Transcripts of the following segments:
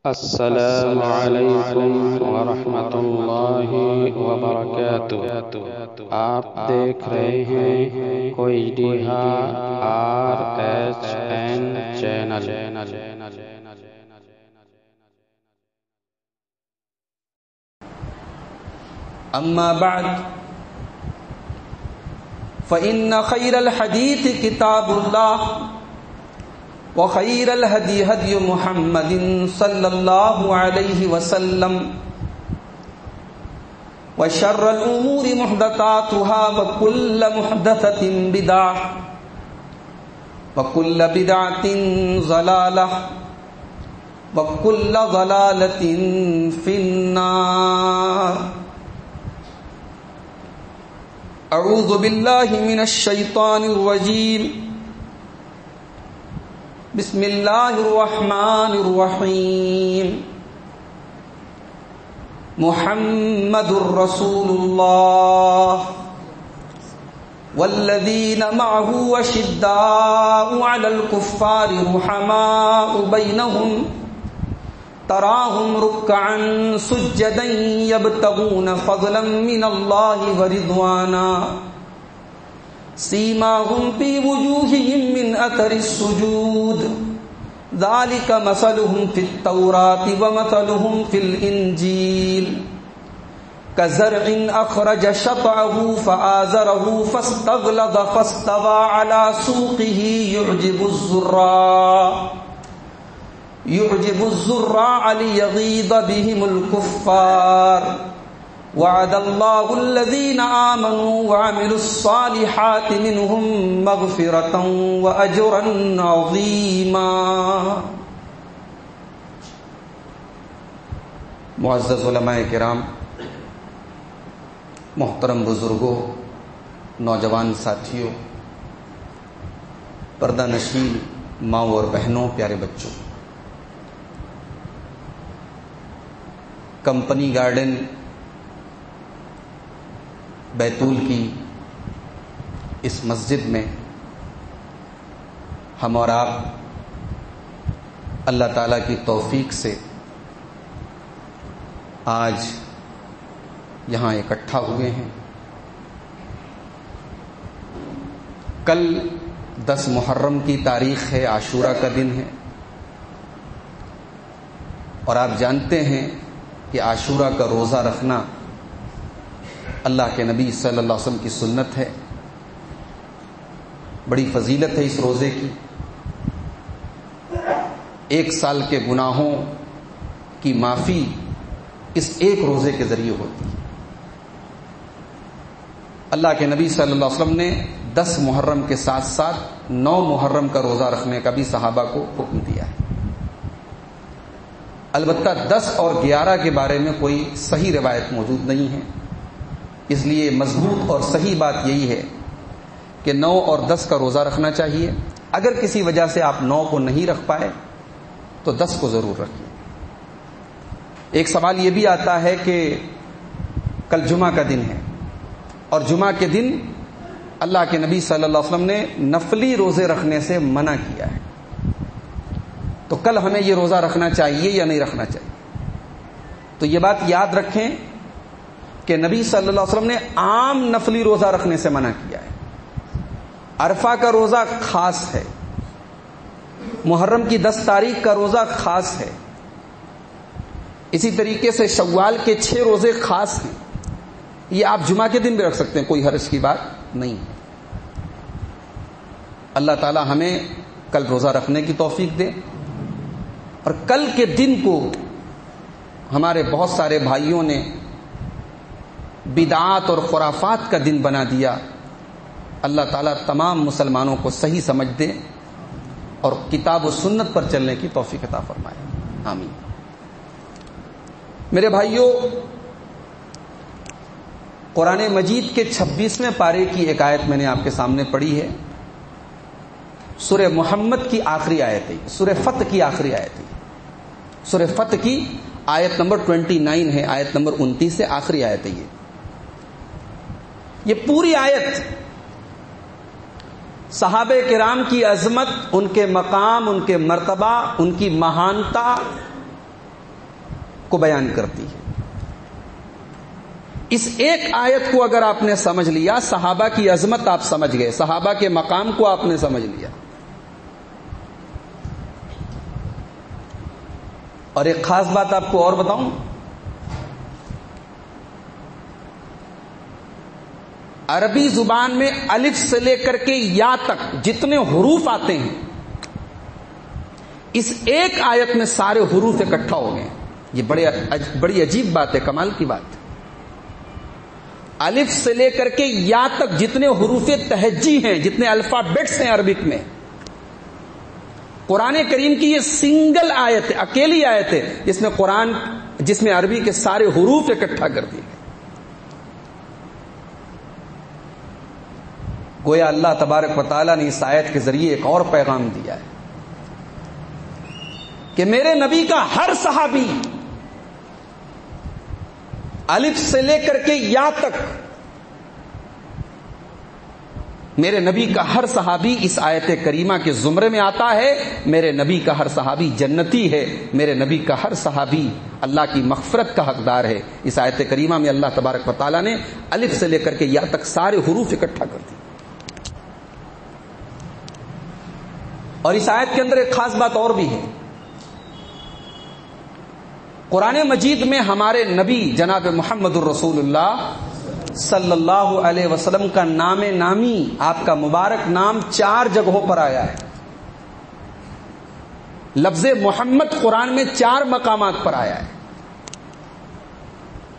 السلام علیکم ورحمۃ اللہ وبرکاتہ۔ آپ دیکھ رہے ہیں کوئی RSN چینل۔ اما بعد فإن خير الحديث كتاب الله وخير الهدي هدي محمد صلى الله عليه وسلم وشر الأمور محدثاتها وكل محدثة بدعة وكل بدعة ضلالة وكل ضلالة في النار۔ اعوذ باللہ من الشیطان الرجیم، بسم اللہ الرحمن الرحیم۔ محمد رسول اللہ والذین معه اشداء علی الکفار رحماء بینہم تراہم رکعا سجدا یبتغون فضلا من اللہ ورضوانا سیماہم فی وجوہہم من اثر السجود ذالک مثلہم فی التوراۃ ومثلہم فی الانجیل کزرع اخرج شطعہ فآزرہ فاستغلظ فاستوى علی سوقہ يعجب الزراع ليغيظ بهم الكفار وعد الله الذين آمنوا وعملوا الصالحات منهم مغفرة وأجرا عظيما۔ معزز علماء کرام، محترم بزرگوں، نوجوان ساتھیوں، پردہ نشین ماں اور بہنوں، پیارے بچوں، کمپنی گارڈن بیتول کی اس مسجد میں ہم اور آپ اللہ تعالیٰ کی توفیق سے آج یہاں اکٹھا ہوئے ہیں۔ کل 10 محرم کی تاریخ ہے، عاشورہ کا دن ہے، اور آپ جانتے ہیں کہ عاشورہ کا روزہ رکھنا اللہ کے نبی صلی اللہ علیہ وسلم کی سنت ہے، بڑی فضیلت ہے اس روزے کی۔ 1 سال کے گناہوں کی معافی اس ایک روزے کے ذریعے ہوتی ہے۔ اللہ کے نبی صلی اللہ علیہ وسلم نے 10 محرم کے ساتھ ساتھ 9 محرم کا روزہ رکھنے کا بھی صحابہ کو حکم دیا ہے۔ البتہ 10 اور 11 کے بارے میں کوئی صحیح روایت موجود نہیں ہے، اس لیے مضبوط اور صحیح بات یہی ہے کہ 9 اور 10 کا روزہ رکھنا چاہیے۔ اگر کسی وجہ سے آپ 9 کو نہیں رکھ پائے تو 10 کو ضرور رکھیے۔ ایک سوال یہ بھی آتا ہے کہ کل جمعہ کا دن ہے، اور جمعہ کے دن اللہ کے نبی صلی اللہ علیہ وسلم نے نفلی روزے رکھنے سے منع کیا ہے، تو کل ہمیں یہ روزہ رکھنا چاہیے یا نہیں رکھنا چاہیے؟ تو یہ بات یاد رکھیں کہ نبی صلی اللہ علیہ وسلم نے عام نفلی روزہ رکھنے سے منع کیا ہے۔ عرفہ کا روزہ خاص ہے، محرم کی 10 تاریخ کا روزہ خاص ہے، اسی طریقے سے شوال کے 6 روزے خاص ہیں، یہ آپ جمعہ کے دن بھی رکھ سکتے ہیں، کوئی حرج کی بات نہیں ہے۔ اللہ تعالی ہمیں کل روزہ رکھنے کی توفیق دے، اور کل کے دن کو ہمارے بہت سارے بھائیوں نے بدعات اور خرافات کا دن بنا دیا۔ اللہ تعالیٰ تمام مسلمانوں کو صحیح سمجھ دے اور کتاب و سنت پر چلنے کی توفیق عطا فرمائے، آمین۔ میرے بھائیوں، قرآن مجید کے 26ویں پارے کی ایک آیت میں نے آپ کے سامنے پڑھی ہے، سورہ محمد کی آخری آیت ہے، سورہ فتح کی آخری آیت ہے، سورہ فتح کی آیت نمبر 29 ہے، آیت نمبر 29 سے آخری آیت ہے۔ یہ پوری آیت صحابہ کرام کی عظمت، ان کے مقام، ان کے مرتبہ، ان کی مہانتا کو بیان کرتی ہے. اس ایک آیت کو اگر آپ نے سمجھ لیا، صحابہ کی عظمت آپ سمجھ گئے، صحابہ کے مقام کو آپ نے سمجھ لیا. اور ایک خاص بات آپ کو اور بتاؤں، عربی زبان میں الف سے لے کر کے یا تک جتنے حروف آتے ہیں، اس ایک آیت میں سارے حروف اکٹھا ہو گئے. یہ بڑی عجیب بات ہے، کمال کی بات. الف سے لے کر کے یا تک جتنے حروف تہجی ہیں، جتنے الفابیٹس ہیں عربک میں، قرآن کریم کی یہ سنگل آیت ہے، اکیلی آیت ہے جس میں عربی کے سارے حروف اکٹھا کر دیے گئے. گویا اللہ تبارک و تعالیٰ نے اس آیت کے ذریعے ایک اور پیغام دیا ہے کہ میرے نبی کا ہر صحابی الف سے لے کر کے یا تک، میرے نبی کا ہر صحابی اس آیت کریمہ کے زمرے میں آتا ہے. میرے نبی کا ہر صحابی جنتی ہے، میرے نبی کا ہر صحابی اللہ کی مغفرت کا حقدار ہے. اس آیت کریمہ میں اللہ تبارک و تعالیٰ نے الف سے لے کر کے یا تک سارے حروف اکٹھا کر دی. اور اس آیت کے اندر ایک خاص بات اور بھی ہے. قرآن مجید میں ہمارے نبی جناب محمد الرسول اللہ صلی اللہ علیہ وسلم کا نام نامی، آپ کا مبارک نام 4 جگہوں پر آیا ہے. لفظ محمد قرآن میں 4 مقامات پر آیا ہے.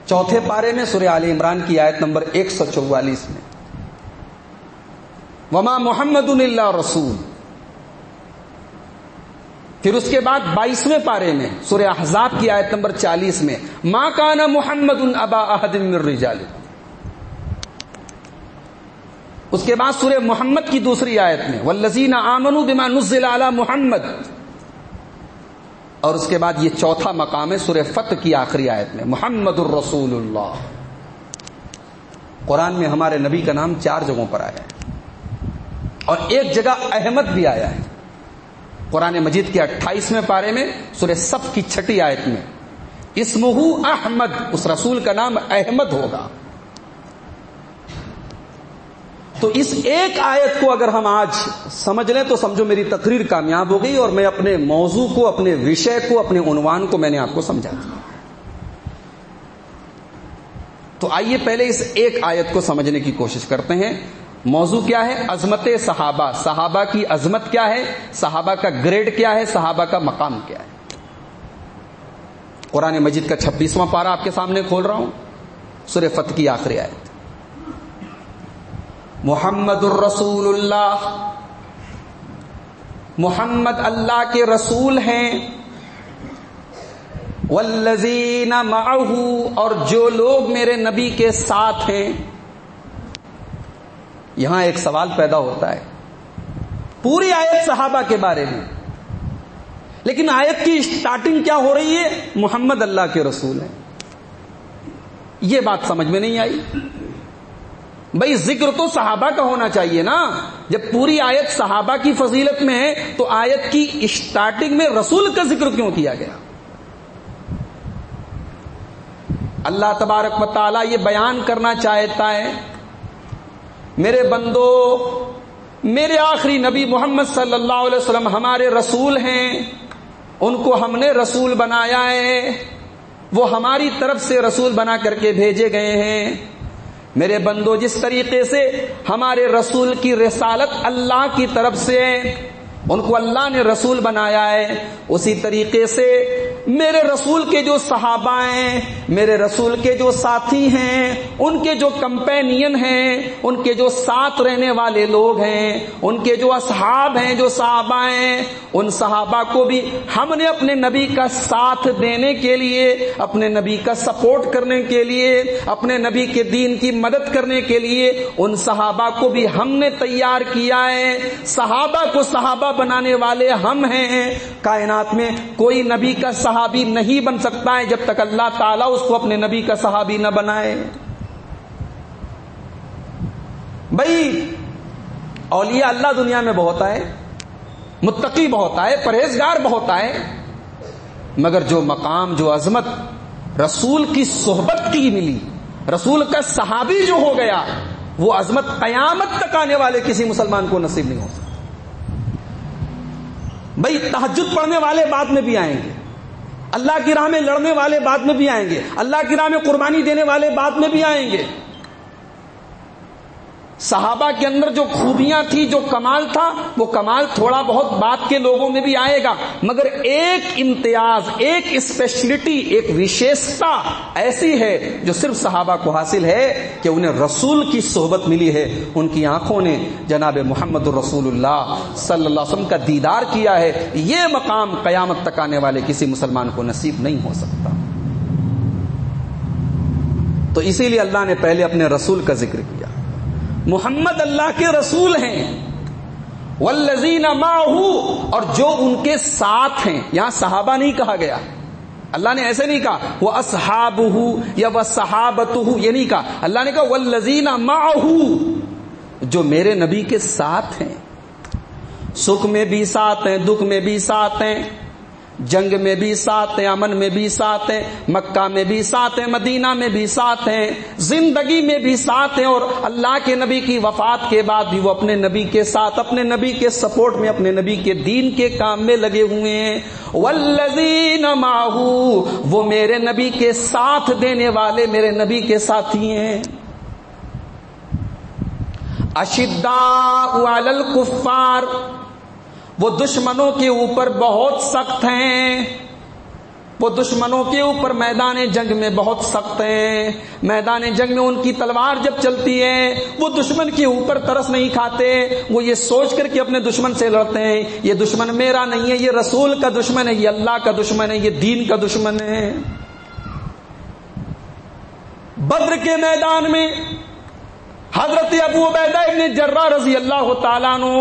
چوتھے پارے میں سورہ آل عمران کی آیت نمبر 144 میں وما محمد الا رسول. پھر اس کے بعد 22ویں پارے میں سورہ احزاب کی آیت نمبر 40 میں ما کان محمد ابا احد من رجالکم. اس کے بعد سورہ محمد کی دوسری آیت میں والذین آمنوا بما نزل علی محمد. اور اس کے بعد یہ چوتھا مقام ہے سورہ فتح کی آخری آیت میں محمد الرسول اللہ. قرآن میں ہمارے نبی کا نام 4 جگہوں پر آیا ہے، اور ایک جگہ احمد بھی آیا ہے. قرآن مجید کے 28ویں پارے میں سورہ صف کی 6 آیت میں اسمہ احمد، اس رسول کا نام احمد ہوگا. تو اس ایک آیت کو اگر ہم آج سمجھ لیں تو سمجھو میری تقریر کامیاب ہو گئی، اور میں اپنے موضوع کو، اپنے وشے کو، اپنے عنوان کو میں نے آپ کو سمجھا دیا. تو آئیے پہلے اس ایک آیت کو سمجھنے کی کوشش کرتے ہیں. موضوع کیا ہے؟ عظمت صحابہ. صحابہ کی عظمت کیا ہے؟ صحابہ کا گریڈ کیا ہے؟ صحابہ کا مقام کیا ہے؟ قرآن مجید کا 26واں پارہ آپ کے سامنے کھول رہا ہوں، سورہ فتح کی آخری آیت. محمد الرسول اللہ، محمد اللہ کے رسول ہیں. والذین معہ، اور جو لوگ میرے نبی کے ساتھ ہیں. یہاں ایک سوال پیدا ہوتا ہے. پوری آیت صحابہ کے بارے میں، لیکن آیت کی سٹارٹنگ کیا ہو رہی ہے؟ محمد اللہ کے رسول ہیں. یہ بات سمجھ میں نہیں آئی. بھئی ذکر تو صحابہ کا ہونا چاہیے نا. جب پوری آیت صحابہ کی فضیلت میں ہے تو آیت کی سٹارٹنگ میں رسول کا ذکر کیوں کیا گیا؟ اللہ تبارک و تعالیٰ یہ بیان کرنا چاہتا ہے، میرے بندو، میرے آخری نبی محمد صلی اللہ علیہ وسلم ہمارے رسول ہیں. ان کو ہم نے رسول بنایا ہے، وہ ہماری طرف سے رسول بنا کر کے بھیجے گئے ہیں. میرے بندو، جس طریقے سے ہمارے رسول کی رسالت اللہ کی طرف سے ان کو اللہ نے رسول بنایا ہے، اسی طریقے سے میرے رسول کے جو صحابہ ہیں، میرے رسول کے جو ساتھی ہیں، ان کے جو کمپینین ہیں، ان کے جو ساتھ رہنے والے لوگ ہیں، ان کے جو اصحاب ہیں، جو صحابہ ہیں، ان صحابہ کو بھی ہم نے اپنے نبی کا ساتھ دینے کے لیے، اپنے نبی کا سپورٹ کرنے کے لیے، اپنے نبی کے دین کی مدد کرنے کے لیے ان صحابہ کو بھی ہم نے تیار کیا ہے. صحابہ کو صحابہ بنانے والے ہم ہیں. کائنات میں کوئی نبی کا صحابی نہیں بن سکتا ہے جب تک اللہ تعالیٰ اس کو اپنے نبی کا صحابی نہ بنائے. بھائی اولیاء اللہ دنیا میں بہت آئے، متقی بہت آئے، پرہیزگار بہت آئے، مگر جو مقام، جو عظمت رسول کی صحبت کی ملی، رسول کا صحابی جو ہو گیا، وہ عظمت قیامت تک آنے والے کسی مسلمان کو نصیب نہیں ہو سکتا۔ بھائی تہجد پڑھنے والے بعد میں بھی آئیں گے، اللہ کی راہ میں لڑنے والے بعد میں بھی آئیں گے، اللہ کی راہ میں قربانی دینے والے بعد میں بھی آئیں گے۔ صحابہ کے اندر جو خوبیاں تھی، جو کمال تھا، وہ کمال تھوڑا بہت بعد کے لوگوں میں بھی آئے گا، مگر ایک امتیاز، ایک اسپیشلٹی، ایک وشیشتا ایسی ہے جو صرف صحابہ کو حاصل ہے کہ انہیں رسول کی صحبت ملی ہے، ان کی آنکھوں نے جناب محمد رسول اللہ صلی اللہ علیہ وسلم کا دیدار کیا ہے۔ یہ مقام قیامت تک آنے والے کسی مسلمان کو نصیب نہیں ہو سکتا۔ تو اسی لیے اللہ نے پہلے اپنے رسول کا ذکر کیا۔ محمد اللہ کے رسول ہیں، والذین معہ، اور جو ان کے ساتھ ہیں۔ یہاں صحابہ نہیں کہا گیا، اللہ نے ایسے نہیں کہا وہ اصحابہ یا وہ صحابتہ، یہ نہیں کہا، اللہ نے کہا والذین معہ، جو میرے نبی کے ساتھ ہیں، سکھ میں بھی ساتھ ہیں، دکھ میں بھی ساتھ ہیں، جنگ میں بھی ساتھ ہیں، امن میں بھی ساتھ ہیں، مکہ میں بھی ساتھ ہیں، مدینہ میں بھی ساتھ ہیں، زندگی میں بھی ساتھ ہیں، اور اللہ کے نبی کی وفات کے بعد بھی وہ اپنے نبی کے ساتھ، اپنے نبی کے سپورٹ میں، اپنے نبی کے دین کے کام میں لگے ہوئے ہیں۔ والذین معہ، وہ میرے نبی کے ساتھ دینے والے میرے نبی کے ساتھی ہیں۔ اشداء علی الکفار، وہ دشمنوں کے اوپر بہت سخت ہیں، وہ دشمنوں کے اوپر میدان جنگ میں بہت سخت ہیں۔ میدان جنگ میں ان کی تلوار جب چلتی ہے، وہ دشمن کے اوپر ترس نہیں کھاتے، وہ یہ سوچ کر کے اپنے دشمن سے لڑتے ہیں یہ دشمن میرا نہیں ہے، یہ رسول کا دشمن ہے، یہ اللہ کا دشمن ہے، یہ دین کا دشمن ہے۔ بدر کے میدان میں حضرت ابو عبیدہ ابن جراح رضی اللہ تعالیٰ عنہ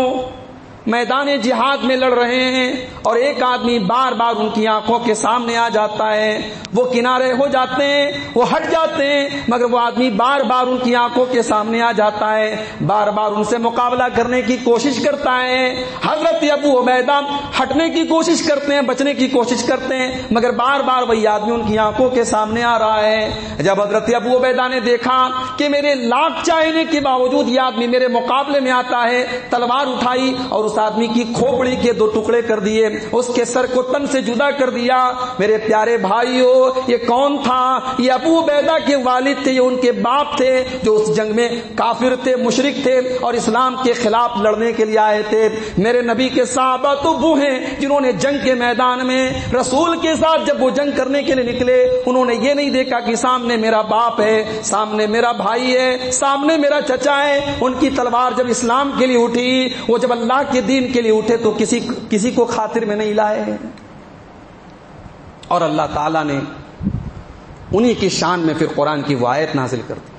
میدان جہاد میں لڑ رہے ہیں، اور ایک آدمی بار بار ان کی آنکھوں کے سامنے آ جاتا ہے، وہ کنارے ہو جاتے ہیں، وہ ہٹ جاتے ہیں، مگر وہ آدمی بار بار ان کی آنکھوں کے سامنے آ جاتا ہے، بار بار ان سے مقابلہ کرنے کی کوشش کرتا ہے۔ حضرت ابو عبیدہ ہٹنے کی کوشش کرتے ہیں، بچنے کی کوشش کرتے ہیں، مگر بار بار وہی آدمی ان کی آنکھوں کے سامنے آ رہا ہے۔ جب حضرت ابو عبیدہ نے دیکھا کہ میرے لاکھ چاہنے کے باوجود یہ آدمی میرے مقابلے میں آتا ہے، تلوار اٹھائی اور اس آدمی کی کھوپڑی کے 2 ٹکڑے کر دیے، اس کے سر کو تن سے جدا کر دیا۔ میرے پیارے بھائیو، یہ کون تھا؟ یہ ابو عبیدہ کے والد تھے، یہ ان کے باپ تھے، جو اس جنگ میں کافر تھے، مشرک تھے، اور اسلام کے خلاف لڑنے کے لیے آئے تھے۔ میرے نبی کے صحابہ تو وہ ہیں جنہوں نے جنگ کے میدان میں رسول کے ساتھ جب وہ جنگ کرنے کے لیے نکلے، انہوں نے یہ نہیں دیکھا کہ سامنے میرا باپ ہے، سامنے میرا بھائی ہے، سامنے میرا چچا ہے۔ ان کی تلوار جب اسلام کے لیے اٹھی، وہ جب اللہ کے دین کے لیے اٹھے تو کسی کو خاطر میں نہیں لائے، اور اللہ تعالیٰ نے انہی کی شان میں پھر قرآن کی وہ آیت نازل کر دی،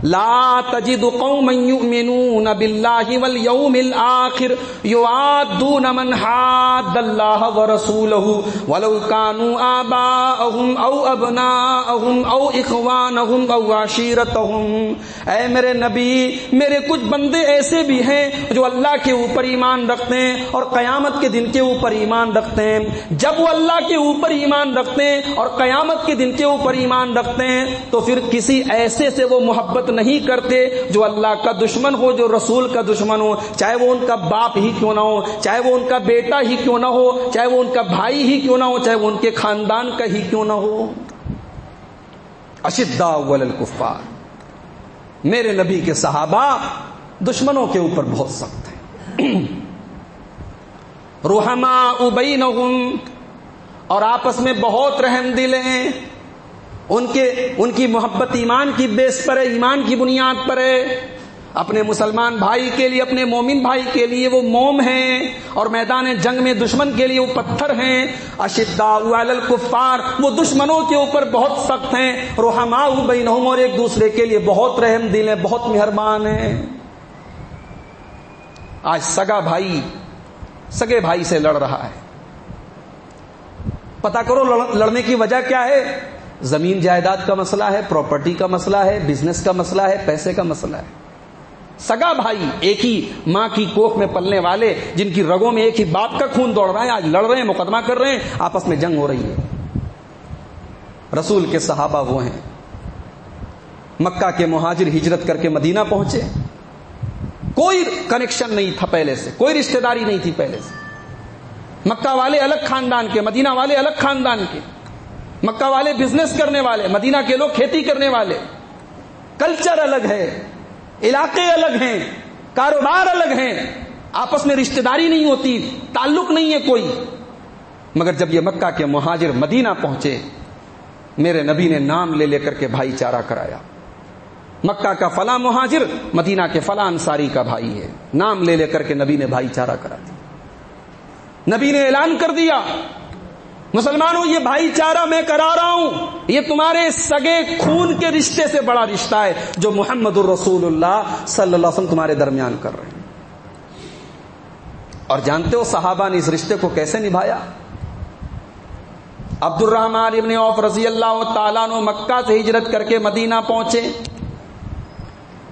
لا تجد قوما يؤمنون بالله واليوم الآخر يوادون من حاد الله ورسوله ولو كانوا آباءهم أو أبناءهم أو إخوانهم أو عشيرتهم۔ اے میرے نبی، میرے کچھ بندے ایسے بھی ہیں جو اللہ کے اوپر ایمان رکھتے ہیں اور قیامت کے دن کے اوپر ایمان رکھتے ہیں۔ جب وہ اللہ کے اوپر ایمان رکھتے ہیں اور قیامت کے دن کے اوپر ایمان رکھتے ہیں تو پھر کسی ایسے سے وہ محبت نہیں کرتے جو اللہ کا دشمن ہو، جو رسول کا دشمن ہو، چاہے وہ ان کا باپ ہی کیوں نہ ہو، چاہے وہ ان کا بیٹا ہی کیوں نہ ہو، چاہے وہ ان کا بھائی ہی کیوں نہ ہو، چاہے وہ ان کے خاندان کا ہی کیوں نہ ہو۔ اشداء علی الکفار، میرے نبی کے صحابہ دشمنوں کے اوپر بہت سخت ہیں۔ رحماء بینہم، اور آپس میں بہت رحم دل ہیں۔ ان کی محبت ایمان کی بیس پر ہے، ایمان کی بنیاد پر ہے۔ اپنے مسلمان بھائی کے لیے، اپنے مومن بھائی کے لیے وہ موم ہیں، اور میدان جنگ میں دشمن کے لیے وہ پتھر ہیں۔ اشداء علی الکفار، وہ دشمنوں کے اوپر بہت سخت ہیں۔ رحماء بینہم، اور ایک دوسرے کے لیے بہت رحم دل ہیں، بہت مہربان ہیں۔ آج سگے بھائی سے لڑ رہا ہے، پتہ کرو لڑنے کی وجہ کیا ہے؟ زمین جائیداد کا مسئلہ ہے، پراپرٹی کا مسئلہ ہے، بزنس کا مسئلہ ہے، پیسے کا مسئلہ ہے۔ سگا بھائی، ایک ہی ماں کی کوکھ میں پلنے والے، جن کی رگوں میں ایک ہی باپ کا خون دوڑ رہا ہے، آج لڑ رہے ہیں، مقدمہ کر رہے ہیں، آپس میں جنگ ہو رہی ہے۔ رسول کے صحابہ وہ ہیں، مکہ کے مہاجر ہجرت کر کے مدینہ پہنچے، کوئی کنیکشن نہیں تھا پہلے سے، کوئی رشتہ داری نہیں تھی پہلے سے، مکہ والے الگ خاندان کے، مدینہ والے الگ خاندان کے، مکہ والے بزنس کرنے والے، مدینہ کے لوگ کھیتی کرنے والے، کلچر الگ ہے، علاقے الگ ہیں، کاروبار الگ ہیں، آپس میں رشتہ داری نہیں ہوتی، تعلق نہیں ہے کوئی۔ مگر جب یہ مکہ کے مہاجر مدینہ پہنچے، میرے نبی نے نام لے لے کر کے بھائی چارہ کرایا، مکہ کا فلاں مہاجر مدینہ کے فلاں انصاری کا بھائی ہے، نام لے لے کر کے نبی نے بھائی چارہ کرا دیا۔ نبی نے اعلان کر دیا، مسلمانوں یہ بھائی چارہ میں کرا رہا ہوں، یہ تمہارے سگے خون کے رشتے سے بڑا رشتہ ہے جو محمد الرسول اللہ صلی اللہ علیہ وسلم تمہارے درمیان کر رہے ہیں۔ اور جانتے ہو صحابہ نے اس رشتے کو کیسے نبھایا؟ عبد الرحمن ابن عوف رضی اللہ تعالیٰ عنہ مکہ سے ہجرت کر کے مدینہ پہنچے،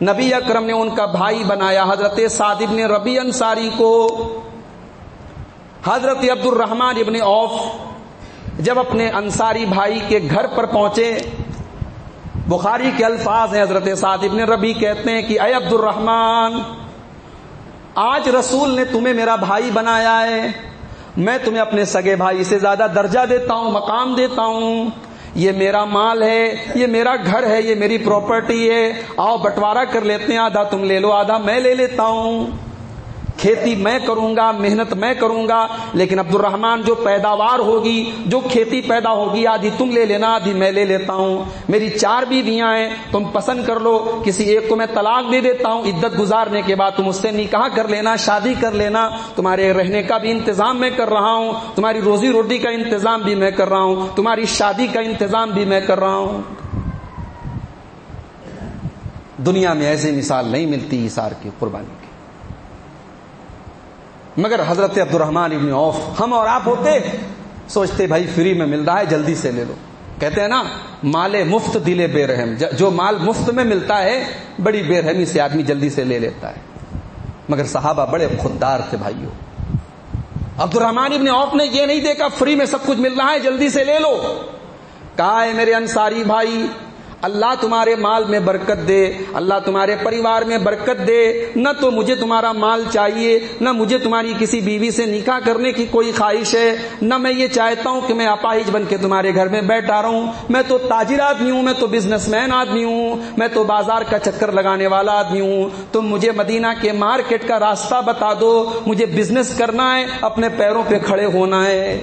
نبی اکرم نے ان کا بھائی بنایا حضرت سعد ابن ربیع انصاری کو۔ حضرت عبد الرحمن ابن عوف جب اپنے انصاری بھائی کے گھر پر پہنچے، بخاری کے الفاظ ہیں، حضرت سعد ابن ربیع کہتے ہیں کہ اے عبد الرحمن، آج رسول نے تمہیں میرا بھائی بنایا ہے، میں تمہیں اپنے سگے بھائی سے زیادہ درجہ دیتا ہوں، مقام دیتا ہوں، یہ میرا مال ہے، یہ میرا گھر ہے، یہ میری پراپرٹی ہے، آؤ بٹوارا کر لیتے ہیں، آدھا تم لے لو آدھا میں لے لیتا ہوں، کھیتی میں کروں گا، محنت میں کروں گا، لیکن عبد الرحمن جو پیداوار ہوگی، جو کھیتی پیدا ہوگی، آدھی تم لے لینا آدھی میں لے لیتا ہوں، میری 4 بیویاں ہیں، تم پسند کر لو، کسی ایک کو میں طلاق دے دیتا ہوں، عدت گزارنے کے بعد تم اس سے نکاح کر لینا، شادی کر لینا، تمہارے رہنے کا بھی انتظام میں کر رہا ہوں، تمہاری روزی روٹی کا انتظام بھی میں کر رہا ہوں، تمہاری شادی کا انتظام بھی میں کر رہا ہوں۔ دنیا میں ایسی مثال نہیں ملتی ایثار کی، قربانی کی۔ مگر حضرت عبد الرحمن ابن عوف، ہم اور آپ ہوتے سوچتے بھائی فری میں مل رہا ہے جلدی سے لے لو، کہتے ہیں نا مال مفت دل بے رحم، جو مال مفت میں ملتا ہے بڑی بے رحمی سے آدمی جلدی سے لے لیتا ہے۔ مگر صحابہ بڑے خوددار تھے بھائیوں، عبد الرحمن ابن عوف نے یہ نہیں دیکھا فری میں سب کچھ مل رہا ہے جلدی سے لے لو، کہا ہے میرے انصاری بھائی، اللہ تمہارے مال میں برکت دے، اللہ تمہارے پریوار میں برکت دے، نہ تو مجھے تمہارا مال چاہیے، نہ مجھے تمہاری کسی بیوی سے نکاح کرنے کی کوئی خواہش ہے، نہ میں یہ چاہتا ہوں کہ میں اپاہج بن کے تمہارے گھر میں بیٹھا رہوں، میں تو تاجر آدمی ہوں، میں تو بزنس مین آدمی ہوں، میں تو بازار کا چکر لگانے والا آدمی ہوں، تم مجھے مدینہ کے مارکیٹ کا راستہ بتا دو، مجھے بزنس کرنا ہے، اپنے پیروں پہ کھڑے ہونا ہے۔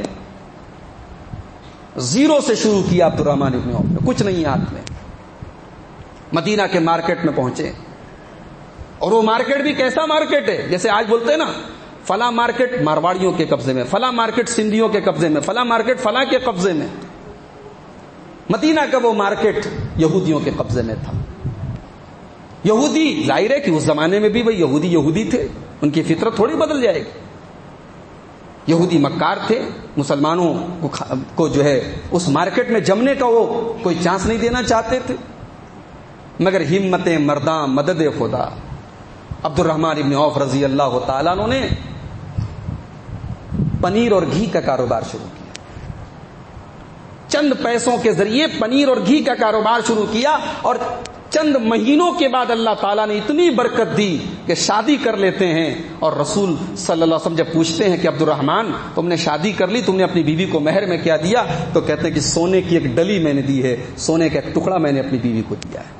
زیرو سے شروع کیا عبد الرحمن ابن عوف نے، کچھ نہیں ہاتھ میں، مدینہ کے مارکیٹ میں پہنچے، اور وہ مارکیٹ بھی کیسا مارکیٹ ہے، جیسے آج بولتے ہیں نا فلاں مارکیٹ مارواڑیوں کے قبضے میں، فلاں مارکیٹ سندھیوں کے قبضے میں، فلاں مارکیٹ فلاں کے قبضے میں۔ مدینہ کا وہ مارکیٹ یہودیوں کے قبضے میں تھا۔ یہودی ظاہر ہے کہ اس زمانے میں بھی وہ یہودی تھے، ان کی فطرت تھوڑی بدل جائے گی۔ یہودی مکار تھے، مسلمانوں کو جو ہے اس مارکیٹ میں جمنے کا وہ کوئی چانس نہیں دینا چاہتے تھے۔ مگر ہمت مرداں مدد خدا، عبد الرحمن ابن عوف رضی اللہ تعالیٰ عنہ نے پنیر اور گھی کا کاروبار شروع کیا، چند پیسوں کے ذریعے پنیر اور گھی کا کاروبار شروع کیا، اور چند مہینوں کے بعد اللہ تعالیٰ نے اتنی برکت دی کہ شادی کر لیتے ہیں۔ اور رسول صلی اللہ علیہ وسلم جب پوچھتے ہیں کہ عبد الرحمن تم نے شادی کر لی، تم نے اپنی بیوی کو مہر میں کیا دیا، تو کہتے ہیں کہ سونے کی ایک ڈلی میں نے دی ہے، سونے کا ایک ٹکڑا میں نے اپنی بیوی کو دیا ہے۔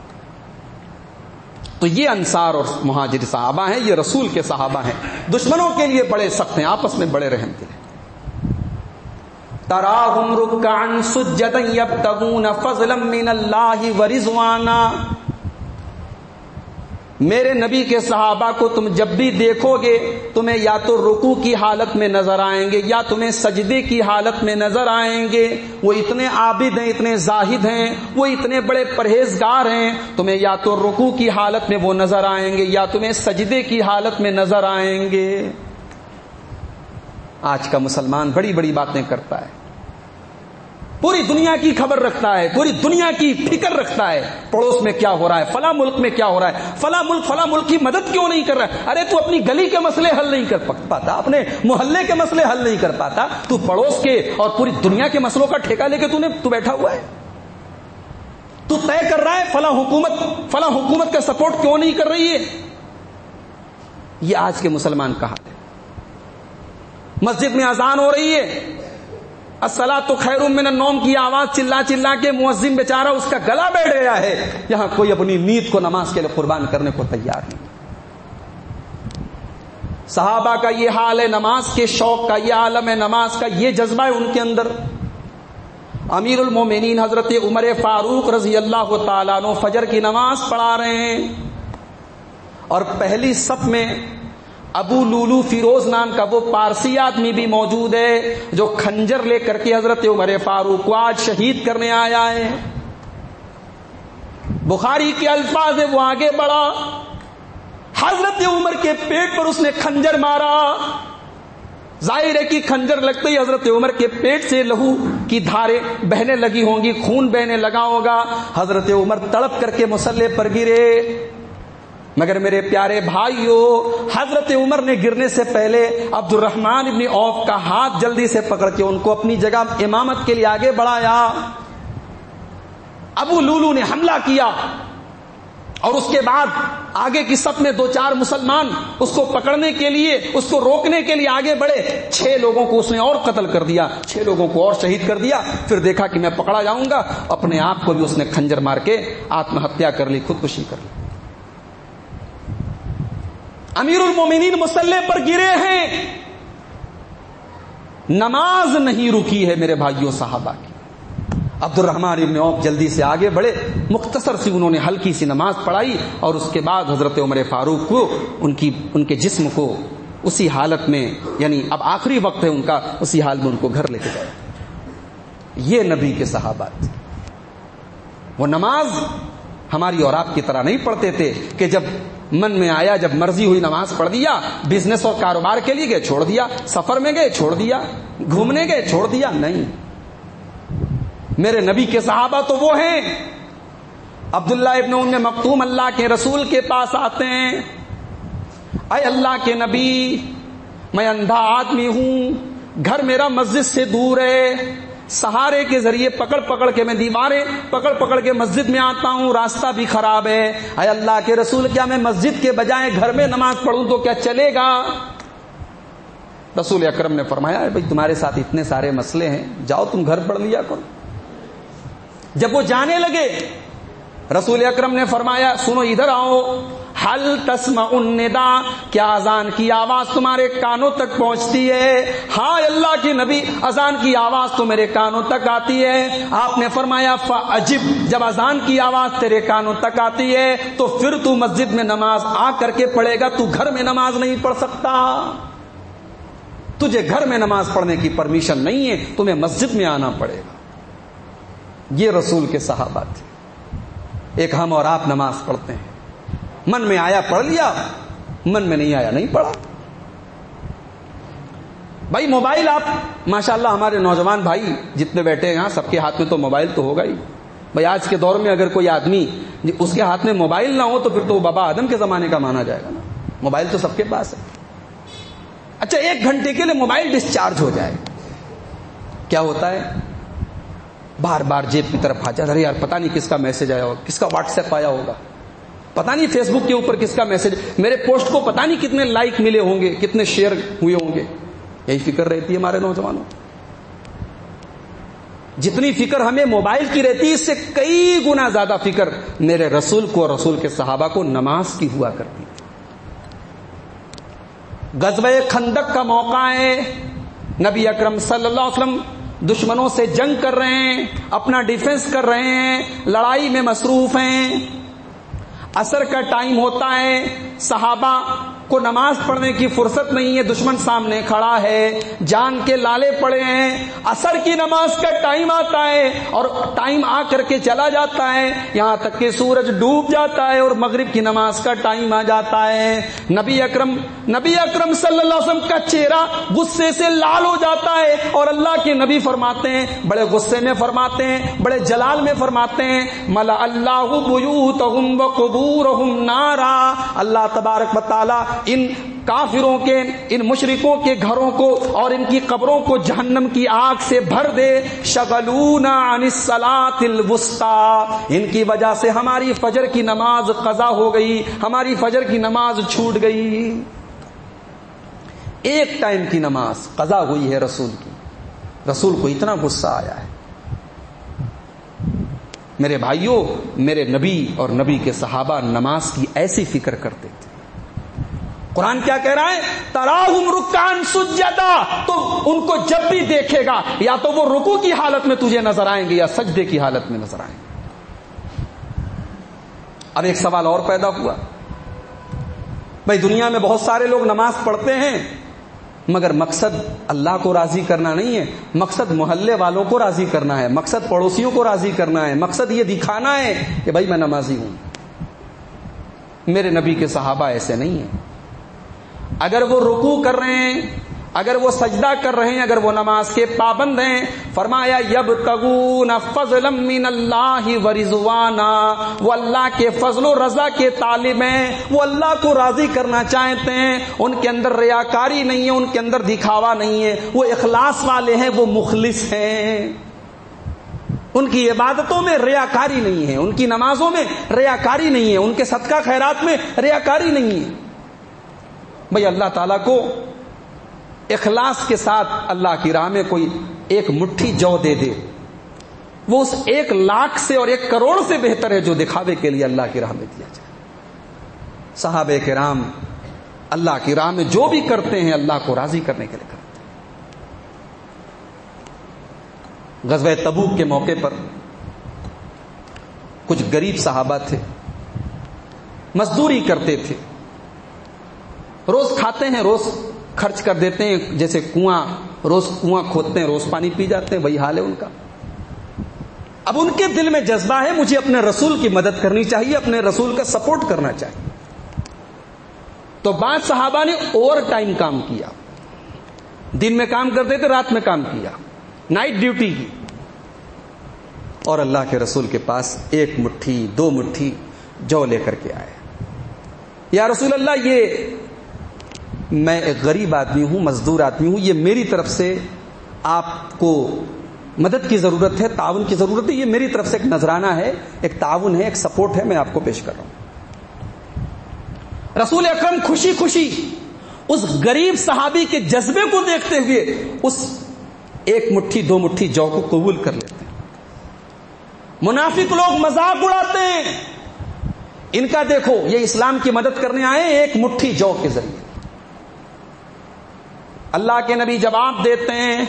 تو یہ انصار اور مہاجر صحابہ ہیں، یہ رسول کے صحابہ ہیں، دشمنوں کے لیے بڑے سخت ہیں، آپس میں بڑے رحم دل ہیں۔ تراہم رکعا سجدا یبتغون فضلا من اللہ ورضوانا، میرے نبی کے صحابہ کو تم جب بھی دیکھو گے تمہیں یا تو رکوع کی حالت میں نظر آئیں گے یا تمہیں سجدے کی حالت میں نظر آئیں گے۔ وہ اتنے عابد ہیں، اتنے زاہد ہیں، وہ اتنے بڑے پرہیزگار ہیں، تمہیں یا تو رکوع کی حالت میں وہ نظر آئیں گے یا تمہیں سجدے کی حالت میں نظر آئیں گے۔ آج کا مسلمان بڑی بڑی باتیں کرتا ہے، پوری دنیا کی خبر رکھتا ہے، پوری دنیا کی فکر رکھتا ہے، پڑوس میں کیا ہو رہا ہے، فلاں ملک میں کیا ہو رہا ہے، فلاں ملک کی مدد کیوں نہیں کر رہا ہے۔ ارے تو اپنی گلی کے مسئلے حل نہیں کر پاتا، اپنے محلے کے مسئلے حل نہیں کر پاتا، تو پڑوس کے اور پوری دنیا کے مسئلوں کا ٹھیکہ لے کے تو بیٹھا ہوا ہے۔ تو طے کر رہا ہے فلاں حکومت کا سپورٹ کیوں نہیں کر رہی ہے. یہ آج کے مسلمان کا حال ہے. مسجد میں اذان ہو رہی ہے, الصلاۃ خیر من النوم کی آواز چلا چلا کے مؤذن بیچارہ اس کا گلا بیٹھ گیا ہے. یہاں کوئی اپنی نیند کو نماز کے لیے قربان کرنے کو تیار نہیں. صحابہ کا یہ حال ہے, نماز کے شوق کا, یہ عالم ہے نماز کا, یہ جذبہ ہے ان کے اندر. امیر المومنین حضرت عمر فاروق رضی اللہ تعالیٰ عنہ فجر کی نماز پڑھا رہے ہیں اور پہلی صف میں ابو لولو فیروز نام کا وہ پارسی آدمی بھی موجود ہے جو خنجر لے کر کے حضرت عمر فاروق کو آج شہید کرنے آیا ہے. بخاری کے الفاظ ہے, وہ آگے بڑھا, حضرت عمر کے پیٹ پر اس نے خنجر مارا. ظاہر ہے کہ خنجر لگتے ہی حضرت عمر کے پیٹ سے لہو کی دھاریں بہنے لگی ہوں گی, خون بہنے لگا ہوگا. حضرت عمر تڑپ کر کے مصلی پر گرے. مگر میرے پیارے بھائیوں, حضرت عمر نے گرنے سے پہلے عبد الرحمن ابن عوف کا ہاتھ جلدی سے پکڑ کے ان کو اپنی جگہ امامت کے لیے آگے بڑھایا. ابو لولو نے حملہ کیا اور اس کے بعد آگے کی صف میں 2-4 مسلمان اس کو پکڑنے کے لیے, اس کو روکنے کے لیے آگے بڑھے. 6 لوگوں کو اس نے اور قتل کر دیا, 6 لوگوں کو اور شہید کر دیا. پھر دیکھا کہ میں پکڑا جاؤں گا, اپنے آپ کو بھی اس نے خنجر مار کے آتم ہتیا کر لی, خودکشی کر لی. امیر المومنین مصلی پر گرے ہیں, نماز نہیں رکی ہے میرے بھائیوں صحابہ کی. عبد الرحمن ابن عوف جلدی سے آگے بڑھے, مختصر سی انہوں نے ہلکی سی نماز پڑھائی اور اس کے بعد حضرت عمر فاروق کو ان کے جسم کو اسی حالت میں, یعنی اب آخری وقت ہے ان کا, اسی حال میں ان کو گھر لے کے گئے. یہ نبی کے صحابہ تھے. وہ نماز ہماری اور آپ کی طرح نہیں پڑھتے تھے کہ جب من میں آیا, جب مرضی ہوئی نماز پڑھ دیا. بزنس اور کاروبار کے لیے گئے چھوڑ دیا, سفر میں گئے چھوڑ دیا, گھومنے گئے چھوڑ دیا. نہیں, میرے نبی کے صحابہ تو وہ ہیں. عبداللہ ابن ام مکتوم اللہ کے رسول کے پاس آتے ہیں, اے اللہ کے نبی, میں اندھا آدمی ہوں, گھر میرا مسجد سے دور ہے, سہارے کے ذریعے پکڑ پکڑ کے میں دیواریں پکڑ پکڑ کے مسجد میں آتا ہوں, راستہ بھی خراب ہے. اے اللہ کے رسول, کیا میں مسجد کے بجائے گھر میں نماز پڑھوں تو کیا چلے گا؟ رسول اکرم نے فرمایا, بھائی تمہارے ساتھ اتنے سارے مسئلے ہیں, جاؤ تم گھر پڑھ لیا کرو. جب وہ جانے لگے, رسول اکرم نے فرمایا, سنو ادھر آؤ, حل تسمع النداء, کیا اذان کی آواز تمہارے کانوں تک پہنچتی ہے؟ ہاں اللہ کے نبی, اذان کی آواز تو میرے کانوں تک آتی ہے. آپ نے فرمایا, فعجب, جب اذان کی آواز تیرے کانوں تک آتی ہے تو پھر تو مسجد میں نماز آ کر کے پڑھے گا, تو گھر میں نماز نہیں پڑھ سکتا. تجھے گھر میں نماز پڑھنے کی پرمیشن نہیں ہے, تمہیں مسجد میں آنا پڑے گا. یہ رسول کے صحابہ تھے. ایک ہم اور آپ نماز پڑھتے ہیں, من میں آیا پڑھ لیا, من میں نہیں آیا نہیں پڑھا. بھائی موبائل, آپ ماشاءاللہ ہمارے نوجوان بھائی جتنے بیٹھے ہیں سب کے ہاتھ میں تو موبائل تو ہوگا ہی. بھائی آج کے دور میں اگر کوئی آدمی اس کے ہاتھ میں موبائل نہ ہو تو پھر تو وہ بابا آدم کے زمانے کا مانا جائے گا نا. موبائل تو سب کے پاس ہے. اچھا, 1 گھنٹے کے لیے موبائل ڈسچارج ہو جائے, کیا ہوتا ہے؟ بار بار جیب کی طرف آ جاتا, ارے یار پتہ نہیں کس کا میسج آیا ہوگا, کس کا واٹس ایپ آیا ہوگا, پتہ نہیں فیس بک کے اوپر کس کا میسج, میرے پوسٹ کو پتہ نہیں کتنے لائک ملے ہوں گے, کتنے شیئر ہوئے ہوں گے. یہی فکر رہتی ہے ہمارے نوجوانوں. جتنی فکر ہمیں موبائل کی رہتی ہے اس سے کئی گنا زیادہ فکر میرے رسول کو اور رسول کے صحابہ کو نماز کی ہوا کرتی. غزوہ خندق کا موقع ہے, نبی اکرم صلی اللہ علیہ وسلم دشمنوں سے جنگ کر رہے ہیں, اپنا ڈیفنس کر رہے ہیں, لڑائی میں مصروف ہیں. عصر کا ٹائم ہوتا ہے, صحابہ کو نماز پڑھنے کی فرصت نہیں ہے, دشمن سامنے کھڑا ہے, جان کے لالے پڑے ہیں. عصر کی نماز کا ٹائم آتا ہے اور ٹائم آ کر کے چلا جاتا ہے, یہاں تک کہ سورج ڈوب جاتا ہے اور مغرب کی نماز کا ٹائم آ جاتا ہے. نبی اکرم صلی اللہ علیہ وسلم کا چہرہ غصے سے لال ہو جاتا ہے اور اللہ کے نبی فرماتے ہیں, بڑے غصے میں فرماتے ہیں, بڑے جلال میں فرماتے ہیں, ملا اللہ بیوتہم وقبورہم نارا, اللہ تبارک و تعالی ان کافروں کے ان مشرکوں کے گھروں کو اور ان کی قبروں کو جہنم کی آگ سے بھر دے. شغلونا عن الصلاۃ الوسطی، ان کی وجہ سے ہماری فجر کی نماز قضا ہو گئی، ہماری فجر کی نماز چھوٹ گئی. ایک ٹائم کی نماز قضا ہوئی ہے رسول کی. رسول کو اتنا غصہ آیا ہے. میرے بھائیوں، میرے نبی اور نبی کے صحابہ نماز کی ایسی فکر کرتے تھے. قرآن کیا کہہ رہا ہے؟ تراہم رکعن سجدا، تو ان کو جب بھی دیکھے گا یا تو وہ رکوع کی حالت میں تجھے نظر آئیں گے یا سجدے کی حالت میں نظر آئیں گے. اب ایک سوال اور پیدا ہوا، بھائی دنیا میں بہت سارے لوگ نماز پڑھتے ہیں مگر مقصد اللہ کو راضی کرنا نہیں ہے، مقصد محلے والوں کو راضی کرنا ہے، مقصد پڑوسیوں کو راضی کرنا ہے، مقصد یہ دکھانا ہے کہ بھائی میں نمازی ہوں. میرے نبی کے صحابہ ایسے نہیں ہیں. اگر وہ رکوع کر رہے ہیں، اگر وہ سجدہ کر رہے ہیں، اگر وہ نماز کے پابند ہیں، فرمایا یبتغون فضلا من اللہ ورضوانا، وہ اللہ کے فضل و رضا کے طالب ہیں، وہ اللہ کو راضی کرنا چاہتے ہیں. ان کے اندر ریاکاری نہیں ہے، ان کے اندر دکھاوا نہیں ہے، وہ اخلاص والے ہیں، وہ مخلص ہیں. ان کی عبادتوں میں ریاکاری نہیں ہے، ان کی نمازوں میں ریاکاری نہیں ہے، ان کے صدقہ خیرات میں ریاکاری نہیں ہے. بھئی اللہ تعالیٰ کو اخلاص کے ساتھ اللہ کی راہ میں کوئی ایک مٹھی جو دے دے، وہ اس 1,00,000 سے اور 1 کروڑ سے بہتر ہے جو دکھاوے کے لیے اللہ کی راہ میں دیا جائے. صحابہ کرام اللہ کی راہ میں جو بھی کرتے ہیں اللہ کو راضی کرنے کے لیے کرتے ہیں. غزوہ تبوک کے موقع پر کچھ غریب صحابہ تھے، مزدوری کرتے تھے، روز کھاتے ہیں روز خرچ کر دیتے ہیں، جیسے روز کنواں کھودتے ہیں روز پانی پی جاتے ہیں، وہی حال ہے ان کا. اب ان کے دل میں جذبہ ہے مجھے اپنے رسول کی مدد کرنی چاہیے، اپنے رسول کا سپورٹ کرنا چاہیے. تو بعض صحابہ نے اوور ٹائم کام کیا، دن میں کام کرتے تھے، رات میں کام کیا، نائٹ ڈیوٹی کی، اور اللہ کے رسول کے پاس 1 مٹھی 2 مٹھی جو لے کر کے آئے. یا رسول اللہ، یہ میں ایک غریب آدمی ہوں، مزدور آدمی ہوں، یہ میری طرف سے آپ کو مدد کی ضرورت ہے، تعاون کی ضرورت ہے، یہ میری طرف سے ایک نذرانہ ہے، ایک تعاون ہے، ایک سپورٹ ہے، میں آپ کو پیش کر رہا ہوں. رسول اکرم خوشی خوشی اس غریب صحابی کے جذبے کو دیکھتے ہوئے اس 1 مٹھی 2 مٹھی جو کو قبول کر لیتے ہیں. منافق لوگ مذاق اڑاتے ہیں، ان کا دیکھو یہ اسلام کی مدد کرنے آئے 1 مٹھی جو کے ذریعے. اللہ کے نبی جواب دیتے ہیں،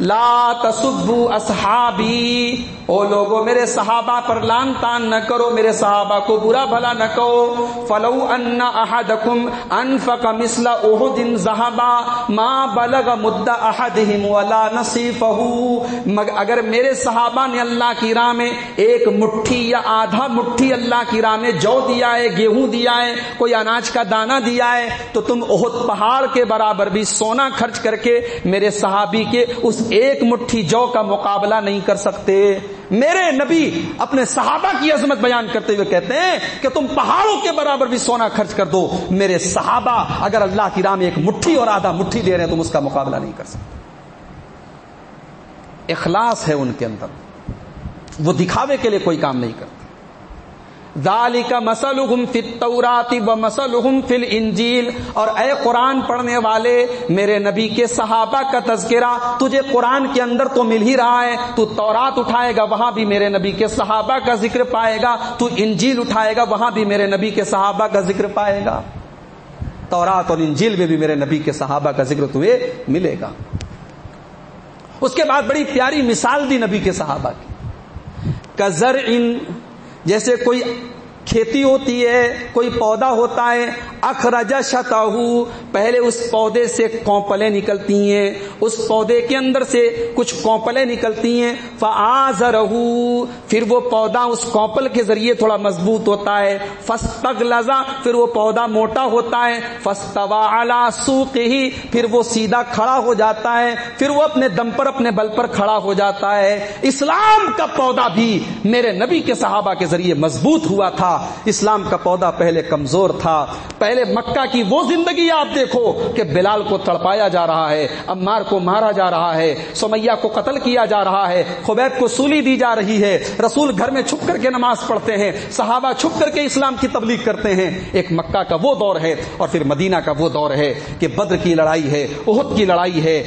لا تسبوا اصحابی، او لوگوں میرے صحابہ پر لعن طعن نہ کرو، میرے صحابہ کو برا بھلا نہ کہو. فلو ان احدکم انفق مثل احد ذهبا ما بلغ مد احدهم ولا نصیفه، اگر میرے صحابہ نے اللہ کی راہ میں 1 مٹھی یا آدھا مٹھی اللہ کی راہ میں جو دیا ہے، گیہوں دیا ہے، کوئی اناج کا دانہ دیا ہے، تو تم احد پہاڑ کے برابر بھی سونا خرچ کر کے میرے صحابی کے اس 1 مٹھی جو کا مقابلہ نہیں کر سکتے. میرے نبی اپنے صحابہ کی عظمت بیان کرتے ہوئے کہتے ہیں کہ تم پہاڑوں کے برابر بھی سونا خرچ کر دو، میرے صحابہ اگر اللہ کی راہ میں 1 مٹھی اور آدھا مٹھی دے رہے ہیں تم اس کا مقابلہ نہیں کر سکتے. اخلاص ہے ان کے اندر، وہ دکھاوے کے لیے کوئی کام نہیں کرتے. ذالک مثلہم فی التوراۃ ومثلہم فی الانجیل، اور اے قرآن پڑھنے والے میرے نبی کے صحابہ کا تذکرہ تجھے قرآن کے اندر تو مل ہی رہا ہے، تو تورات اٹھائے گا وہاں بھی میرے نبی کے صحابہ کا ذکر پائے گا، تو انجیل اٹھائے گا وہاں بھی میرے نبی کے صحابہ کا ذکر پائے گا. تورات اور انجیل میں بھی میرے نبی کے صحابہ کا ذکر تمہیں ملے گا. اس کے بعد بڑی پیاری مثال دی نبی کے صحابہ کی. کزرع، جیسے کوئی کھیتی ہوتی ہے، کوئی پودا ہوتا ہے، اخرج شطہ، پہلے اس پودے سے کونپلیں نکلتی ہیں، اس پودے کے اندر سے کچھ کونپلیں نکلتی ہیں، فآزرہ، پھر وہ پودا اس کونپل کے ذریعے تھوڑا مضبوط ہوتا ہے، فاستغلظ، پھر وہ پودا موٹا ہوتا ہے، فاستوى علی سوقہ، پھر وہ سیدھا کھڑا ہو جاتا ہے، پھر وہ اپنے دم پر اپنے بل پر کھڑا ہو جاتا ہے. اسلام کا پودا بھی میرے نبی کے صحابہ کے ذریعے مضبوط ہوا تھا، اسلام کا پودا پہلے کمزور تھا. پہلے مکہ کی وہ زندگی آپ دیکھو کہ بلال کو تڑپایا جا رہا ہے, عمار کو مارا جا رہا ہے, سمیہ کو قتل کیا جا رہا ہے, خبیب کو سولی دی جا رہی ہے, رسول گھر میں چھپ کر کے نماز پڑھتے ہیں, صحابہ چھپ کر کے اسلام کی تبلیغ کرتے ہیں. ایک مکہ کا وہ دور ہے, اور پھر مدینہ کا وہ دور ہے کہ بدر کی لڑائی ہے, احد کی لڑائی ہے,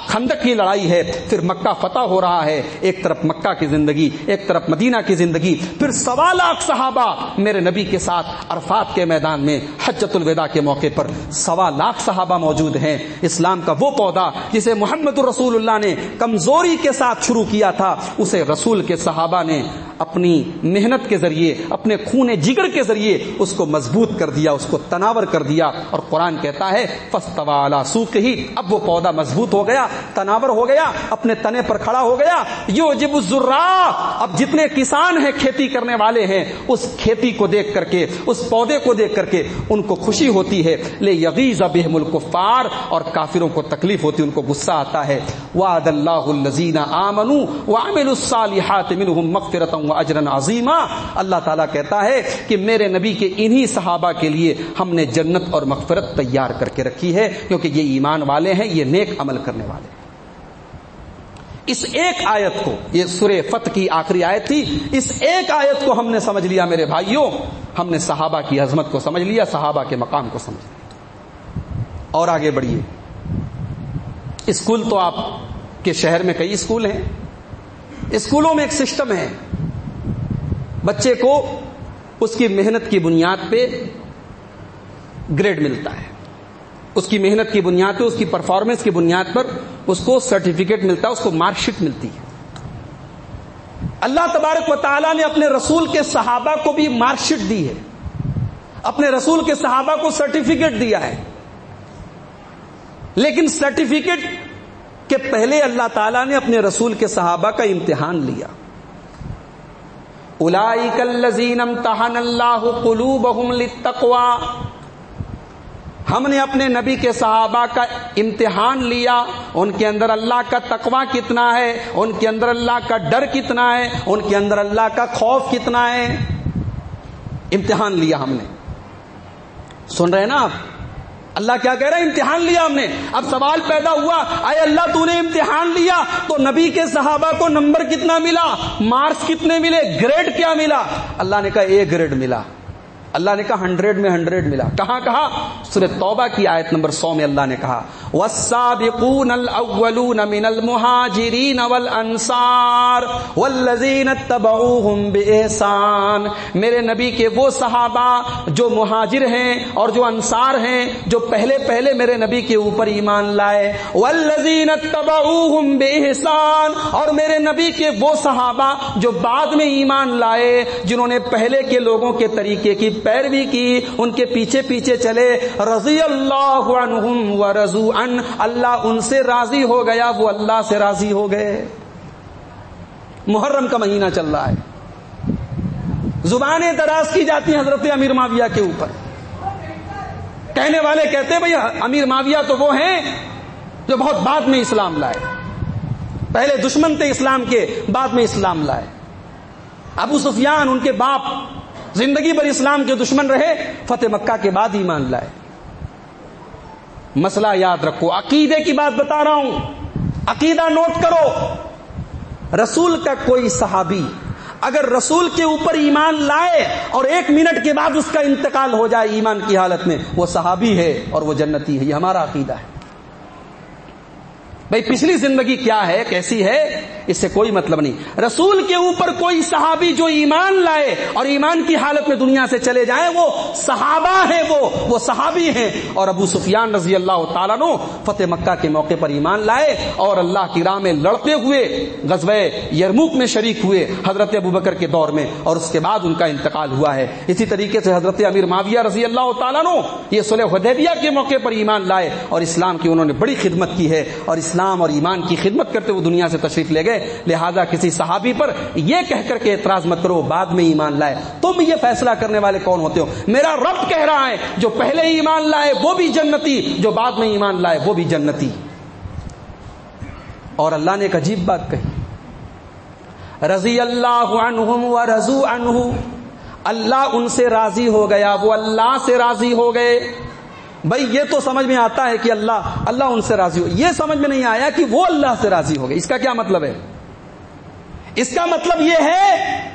خندق کی لڑائی ہے, پھر مکہ فتح ہو رہا ہے. ایک طرف مکہ کی زندگی, ایک طرف مدینہ کی زندگی. پھر 1.25 لاکھ صحابہ میرے نبی کے ساتھ عرفات کے میدان میں حجۃ الوداع کے موقع پر 1.25 لاکھ صحابہ موجود ہیں. اسلام کا وہ پودا جسے محمد رسول اللہ نے کمزوری کے ساتھ شروع کیا تھا, اسے رسول کے صحابہ نے اپنی محنت کے ذریعے, اپنے خون جگر کے ذریعے اس کو مضبوط کر دیا, اس کو تناور کر دیا. اور قرآن کہتا ہے فاستوى علی سوقہ, اب وہ پودا مضبوط ہو گیا, تناور ہو گیا, اپنے تنے پر کھڑا ہو گیا. یعجب الزراع, اب جتنے کسان ہیں, کھیتی کرنے والے ہیں, اس کھیتی کو دیکھ کر کے, اس پودے کو دیکھ کر کے ان کو خوشی ہوتی ہے. لیغیظ بہم الکفار, اور کافروں کو تکلیف ہوتی, ان کو غصہ آتا ہے. وعد اللہ الذین آمنوا وعملوا الصالحات منهم مغفرۃ واجرا عظیما, اللہ تعالیٰ کہتا ہے کہ میرے نبی کے انہی صحابہ کے لیے ہم نے جنت اور مغفرت تیار کر کے رکھی ہے, کیونکہ یہ ایمان والے ہیں, یہ نیک عمل کرنے والے ہیں. اس ایک آیت کو, یہ سورہ فتح کی آخری آیت تھی, اس ایک آیت کو ہم نے سمجھ لیا میرے بھائیوں, ہم نے صحابہ کی عظمت کو سمجھ لیا, صحابہ کے مقام کو سمجھ لیا. اور آگے بڑھیے. اسکول تو آپ کے شہر میں کئی اسکول ہیں. اسکولوں میں ایک سسٹم ہے, بچے کو اس کی محنت کی بنیاد پہ گریڈ ملتا ہے, اس کی محنت کی بنیاد پہ, اس کی پرفارمنس کی بنیاد پر اس کو سرٹیفکیٹ ملتا ہے, اس کو مارک شیٹ ملتی ہے. اللہ تبارک و تعالیٰ نے اپنے رسول کے صحابہ کو بھی مارک شیٹ دی ہے, اپنے رسول کے صحابہ کو سرٹیفکیٹ دیا ہے. لیکن سرٹیفکیٹ کے پہلے اللہ تعالیٰ نے اپنے رسول کے صحابہ کا امتحان لیا. اولئک الذین امتحن اللہ قلوبہم للتقوی, ہم نے اپنے نبی کے صحابہ کا امتحان لیا, ان کے اندر اللہ کا تقوی کتنا ہے, ان کے اندر اللہ کا ڈر کتنا ہے, ان کے اندر اللہ کا خوف کتنا ہے. امتحان لیا ہم نے. سن رہے ہیں نا آپ, اللہ کیا کہہ رہا ہے, امتحان لیا ہم نے. اب سوال پیدا ہوا, اے اللہ تو نے امتحان لیا تو نبی کے صحابہ کو نمبر کتنا ملا, مارکس کتنے ملے, گریڈ کیا ملا؟ اللہ نے کہا اے گریڈ ملا. اللہ نے کہا 100 میں 100 ملا. کہا سورہ توبہ کی آیت نمبر 100 میں اللہ نے کہا والسابقون الاولون من المہاجرین والانصار والذین اتبعوہم باحسان, میرے نبی کے وہ صحابہ جو مہاجر ہیں اور جو انصار ہیں, جو پہلے میرے نبی کے اوپر ایمان لائے, والذین اتبعوہم باحسان, اور میرے نبی کے وہ صحابہ جو بعد میں ایمان لائے, جنہوں نے پہلے کے لوگوں کے طریقے کی پیروی کی, ان کے پیچھے پیچھے چلے. رضی اللہ عنہم ورضوا عنہ, اللہ ان سے راضی ہو گیا, وہ اللہ سے راضی ہو گئے. محرم کا مہینہ چل رہا ہے, زبانیں دراز کی جاتی ہیں حضرت امیر معاویہ کے اوپر. کہنے والے کہتے ہیں بھئی امیر معاویہ تو وہ ہیں جو بہت بعد میں اسلام لائے, پہلے دشمن تھے اسلام کے, بعد میں اسلام لائے. ابو سفیان ان کے باپ زندگی بھر اسلام کے دشمن رہے, فتح مکہ کے بعد ایمان لائے. مسئلہ یاد رکھو, عقیدے کی بات بتا رہا ہوں, عقیدہ نوٹ کرو. رسول کا کوئی صحابی اگر رسول کے اوپر ایمان لائے اور 1 منٹ کے بعد اس کا انتقال ہو جائے ایمان کی حالت میں, وہ صحابی ہے اور وہ جنتی ہے. یہ ہمارا عقیدہ ہے. بھئی پچھلی زندگی کیا ہے, کیسی ہے, اس سے کوئی مطلب نہیں. رسول کے اوپر کوئی صحابی جو ایمان لائے اور ایمان کی حالت میں دنیا سے چلے جائیں, وہ صحابہ ہیں, وہ صحابی ہیں. اور ابو سفیان رضی اللہ تعالیٰ عنہ فتح مکہ کے موقع پر ایمان لائے اور اللہ کی راہ میں لڑتے ہوئے غزوہ یرموک میں شریک ہوئے حضرت ابوبکر کے دور میں, اور اس کے بعد ان کا انتقال ہوا ہے. اسی طریقے سے حضرت امیر معاویہ رضی اللہ تعالیٰ عنہ یہ صلح حدیبیہ کے موقع پر ایمان لائے اور اسلام کی انہوں نے بڑی خدمت کی ہے, اور اسلام اور ایمان کی خدمت کرتے ہوئے دنیا سے تشریف لے گئے. لہذا کسی صحابی پر یہ کہہ کر کے اعتراض مت کرو بعد میں ایمان لائے. تم یہ فیصلہ کرنے والے کون ہوتے ہو؟ میرا رب کہہ رہا ہے جو پہلے ایمان لائے وہ بھی جنتی, جو بعد میں ایمان لائے وہ بھی جنتی. اور اللہ نے ایک عجیب بات کہی, رضی اللہ عنہم ورضوا عنہ, اللہ ان سے راضی ہو گیا، وہ اللہ سے راضی ہو گئے. بھائی یہ تو سمجھ میں آتا ہے کہ اللہ ان سے راضی ہو، یہ سمجھ میں نہیں آیا کہ وہ اللہ سے راضی ہو گئے. اس کا کیا مطلب ہے؟ اس کا مطلب یہ ہے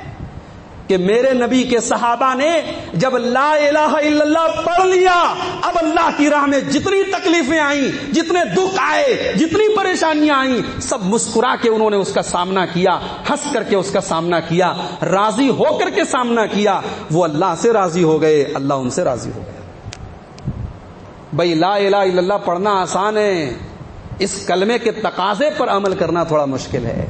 کہ میرے نبی کے صحابہ نے جب لا الہ الا اللہ پڑھ لیا، اب اللہ کی راہ میں جتنی تکلیفیں آئیں، جتنے دکھ آئے، جتنی پریشانیاں آئیں، سب مسکرا کے انہوں نے اس کا سامنا کیا، ہنس کر کے اس کا سامنا کیا، راضی ہو کر کے سامنا کیا. وہ اللہ سے راضی ہو گئے، اللہ ان سے راضی ہو گئے. بھائی لا الہ الا اللہ پڑھنا آسان ہے، اس کلمے کے تقاضے پر عمل کرنا تھوڑا مشکل ہے.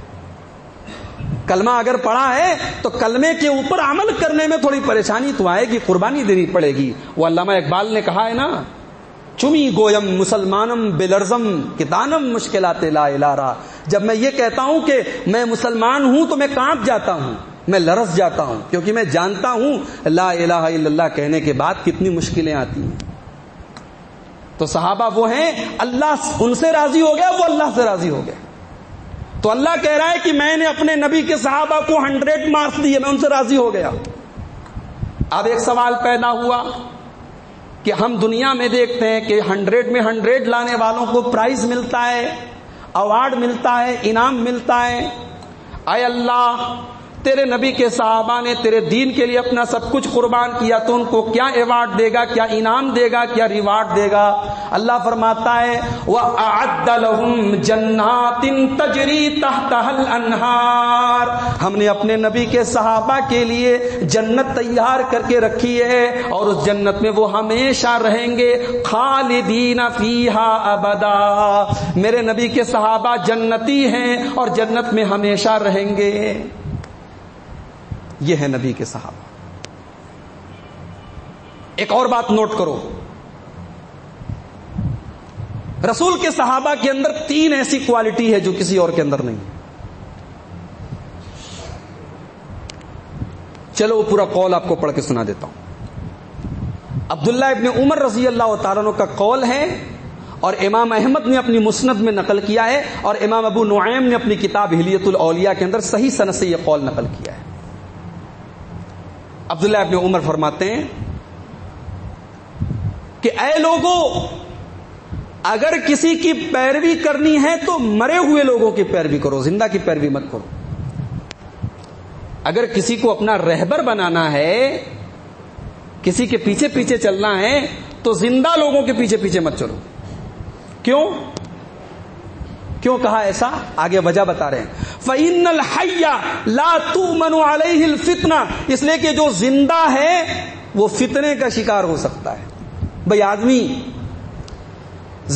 کلمہ اگر پڑھا ہے تو کلمے کے اوپر عمل کرنے میں تھوڑی پریشانی تو آئے گی، قربانی دینی پڑے گی. وہ علامہ اقبال نے کہا ہے نا، چمی گویم مسلمانم بلرزم کتانم مشکلات لا الہ را. جب میں یہ کہتا ہوں کہ میں مسلمان ہوں تو میں کانپ جاتا ہوں، میں لرز جاتا ہوں، کیونکہ میں جانتا ہوں لا الہ الا اللہ کہنے کے بعد کتنی مشکلیں آتی ہیں. تو صحابہ وہ ہیں اللہ ان سے راضی ہو گیا، وہ اللہ سے راضی ہو گئے. تو اللہ کہہ رہا ہے کہ میں نے اپنے نبی کے صحابہ کو 100 مارکس دیے، میں ان سے راضی ہو گیا. اب ایک سوال پیدا ہوا کہ ہم دنیا میں دیکھتے ہیں کہ 100 میں 100 لانے والوں کو پرائز ملتا ہے، ایوارڈ ملتا ہے، انعام ملتا ہے. اے اللہ، تیرے نبی کے صحابہ نے تیرے دین کے لیے اپنا سب کچھ قربان کیا، تو ان کو کیا ایوارڈ دے گا، کیا انعام دے گا، کیا ریوارڈ دے گا؟ اللہ فرماتا ہے وَأَعَدَّ لَهُمْ جَنَّاتٍ تَجْرِي تَحْتَهَا الْأَنْهَارُ. ہم نے اپنے نبی کے صحابہ کے لیے جنت تیار کر کے رکھی ہے، اور اس جنت میں وہ ہمیشہ رہیں گے، خالدین فیہا ابدا. میرے نبی کے صحابہ جنتی ہیں اور جنت میں ہمیشہ رہیں گے. یہ ہے نبی کے صحابہ. ایک اور بات نوٹ کرو، رسول کے صحابہ کے اندر 3 ایسی کوالٹی ہے جو کسی اور کے اندر نہیں. چلو وہ پورا قول آپ کو پڑھ کے سنا دیتا ہوں. عبداللہ ابن عمر رضی اللہ تعالیٰ عنہ کا قول ہے، اور امام احمد نے اپنی مسند میں نقل کیا ہے، اور امام ابو نعیم نے اپنی کتاب ہلیۃ الاولیاء کے اندر صحیح سند سے یہ قول نقل کیا ہے. عبداللہ ابن عمر فرماتے ہیں کہ اے لوگوں، اگر کسی کی پیروی کرنی ہے تو مرے ہوئے لوگوں کی پیروی کرو، زندہ کی پیروی مت کرو. اگر کسی کو اپنا رہبر بنانا ہے، کسی کے پیچھے پیچھے چلنا ہے، تو زندہ لوگوں کے پیچھے پیچھے مت چلو. کیوں کہا ایسا؟ آگے وجہ بتا رہے ہیں. فَإِنَّ الْحَيَّ لَا تُؤْمَنُ عَلَيْهِ الْفِتْنَةُ. اس لیے کہ جو زندہ ہے وہ فتنے کا شکار ہو سکتا ہے. بھئی آدمی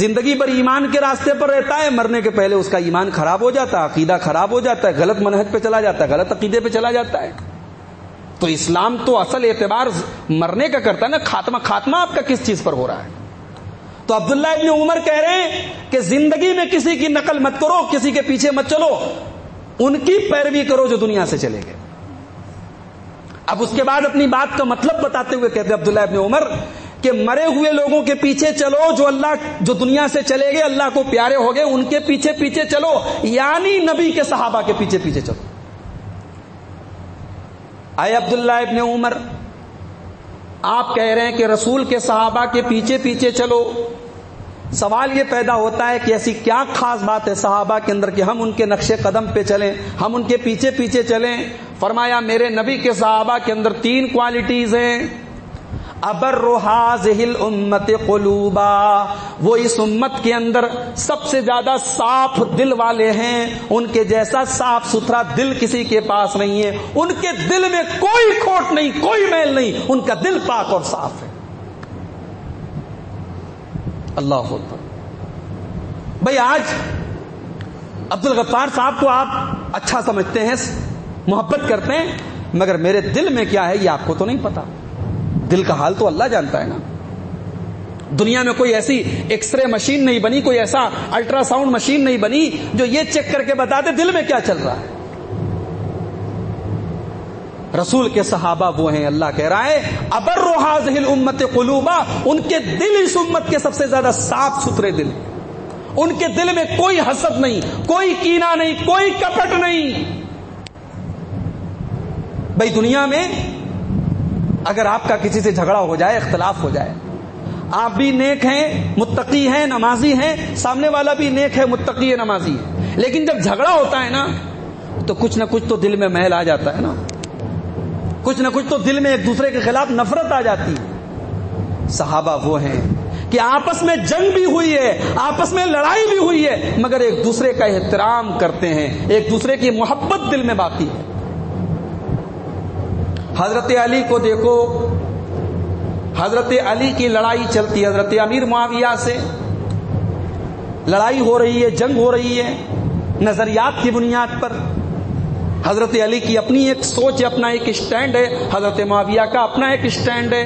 زندگی پر ایمان کے راستے پر رہتا ہے، مرنے کے پہلے اس کا ایمان خراب ہو جاتا ہے، عقیدہ خراب ہو جاتا ہے، غلط منہج پہ چلا جاتا ہے، غلط عقیدے پہ چلا جاتا ہے. تو اسلام تو اصل اعتبار مرنے کا کرتا ہے نا، خاتمہ آپ کا کس چیز پر ہو رہا ہے. تو عبداللہ ابن عمر کہہ رہے ہیں کہ زندگی میں کسی کی نقل مت کرو، کسی کے پیچھے مت چلو، ان کی پیروی کرو جو دنیا سے چلے گئے. اب اس کے بعد اپنی بات کا مطلب بتاتے ہوئے کہتے ہیں عبداللہ ابن عمر کہ مرے ہوئے لوگوں کے پیچھے چلو جو دنیا سے چلے گئے، اللہ کو پیارے ہو گئے، ان کے پیچھے پیچھے چلو، یعنی نبی کے صحابہ کے پیچھے پیچھے چلو. اے عبداللہ ابن عمر، آپ کہہ رہے ہیں کہ رسول کے صحابہ کے پیچھے پیچھے چلو. سوال یہ پیدا ہوتا ہے کہ ایسی کیا خاص بات ہے صحابہ کے اندر کہ ہم ان کے نقش قدم پہ چلیں، ہم ان کے پیچھے پیچھے چلیں؟ فرمایا میرے نبی کے صحابہ کے اندر 3 کوالٹیز ہیں. ابر هذه الامه قلوبا، وہ اس امت کے اندر سب سے زیادہ صاف دل والے ہیں. ان کے جیسا صاف ستھرا دل کسی کے پاس نہیں ہے. ان کے دل میں کوئی کھوٹ نہیں، کوئی میل نہیں، ان کا دل پاک اور صاف ہے. اللہ اکبر. بھئی آج عبد الغفار صاحب کو آپ اچھا سمجھتے ہیں، محبت کرتے ہیں، مگر میرے دل میں کیا ہے یہ آپ کو تو نہیں پتا. دل کا حال تو اللہ جانتا ہے نا. دنیا میں کوئی ایسی ایکس رے مشین نہیں بنی، کوئی ایسا الٹرا ساؤنڈ مشین نہیں بنی جو یہ چیک کر کے بتا دے دل میں کیا چل رہا ہے. رسول کے صحابہ وہ ہیں، اللہ کہہ رہا ہے ابر هذه الامه قلوبا، ان کے دل اس امت کے سب سے زیادہ صاف ستھرے دل. ان کے دل میں کوئی حسد نہیں، کوئی کینہ نہیں، کوئی کپٹ نہیں. بھئی دنیا میں اگر آپ کا کسی سے جھگڑا ہو جائے، اختلاف ہو جائے، آپ بھی نیک ہیں، متقی ہیں، نمازی ہیں، سامنے والا بھی نیک ہے، متقی ہے، نمازی ہے، لیکن جب جھگڑا ہوتا ہے نا تو کچھ نہ کچھ تو دل میں میل آ جاتا ہے نا، کچھ نہ کچھ تو دل میں ایک دوسرے کے خلاف نفرت آ جاتی ہے۔ صحابہ وہ ہیں کہ آپس میں جنگ بھی ہوئی ہے، آپس میں لڑائی بھی ہوئی ہے، مگر ایک دوسرے کا احترام کرتے ہیں، ایک دوسرے کی محبت دل میں باقی ہے۔ حضرت علی کو دیکھو، حضرت علی کی لڑائی چلتی ہے، حضرت امیر معاویہ سے لڑائی ہو رہی ہے، جنگ ہو رہی ہے نظریات کی بنیاد پر۔ حضرت علی کی اپنی ایک سوچ ہے، اپنا ایک سٹینڈ ہے، حضرت معاویہ کا اپنا ایک سٹینڈ ہے،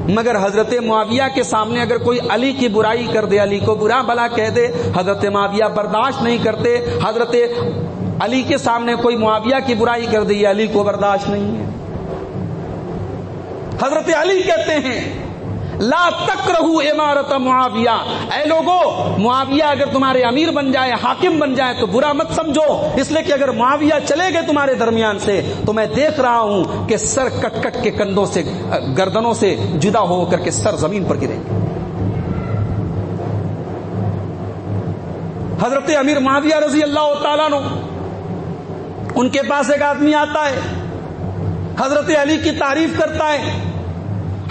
مگر حضرت معاویہ کے سامنے اگر کوئی علی کی برائی کر دے، علی کو برا بھلا کہہ دے، حضرت معاویہ برداشت نہیں کرتے۔ حضرت علی کے سامنے کوئی معاویہ کی برائی کر دے، یہ علی کو برداشت نہیں ہے۔ حضرت علی کہتے ہیں لا تکرہو امارت معاویہ، اے لوگو معاویہ اگر تمہارے امیر بن جائے، حاکم بن جائے تو برا مت سمجھو، اس لیے کہ اگر معاویہ چلے گئے تمہارے درمیان سے تو میں دیکھ رہا ہوں کہ سر کٹ کٹ کے کندھوں سے، گردنوں سے جدا ہو کر کے سر زمین پر گریں گے۔ حضرت امیر معاویہ رضی اللہ تعالیٰ عنہ، ان کے پاس ایک آدمی آتا ہے، حضرت علی کی تعریف کرتا ہے،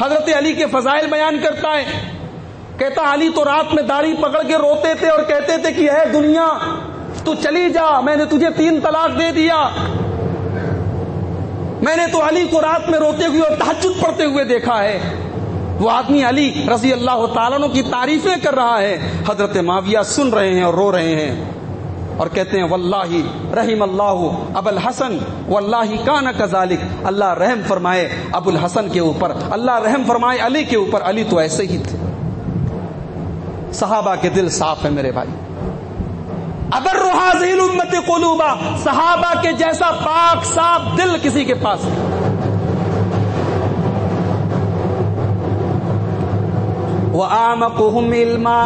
حضرت علی کے فضائل بیان کرتا ہے، کہتا علی تو رات میں داڑھی پکڑ کے روتے تھے اور کہتے تھے کہ اے دنیا تو چلی جا، میں نے تجھے 3 طلاق دے دیا۔ میں نے تو علی کو رات میں روتے ہوئے اور تہجد پڑھتے ہوئے دیکھا ہے۔ وہ آدمی علی رضی اللہ تعالیٰ عنہ کی تعریفیں کر رہا ہے، حضرت معاویہ سن رہے ہیں اور رو رہے ہیں اور کہتے ہیں واللہ رحم اللہ ابو الحسن واللہ کان کذالک، اللہ رحم فرمائے ابو الحسن کے اوپر، اللہ رحم فرمائے علی کے اوپر، علی تو ایسے ہی تھے۔ صحابہ کے دل صاف ہے میرے بھائی، ابر هذه الامه قلوبا، صحابہ کے جیسا پاک صاف دل کسی کے پاس نہیں۔ وَأَعْمَقُهُمْ عِلْمًا،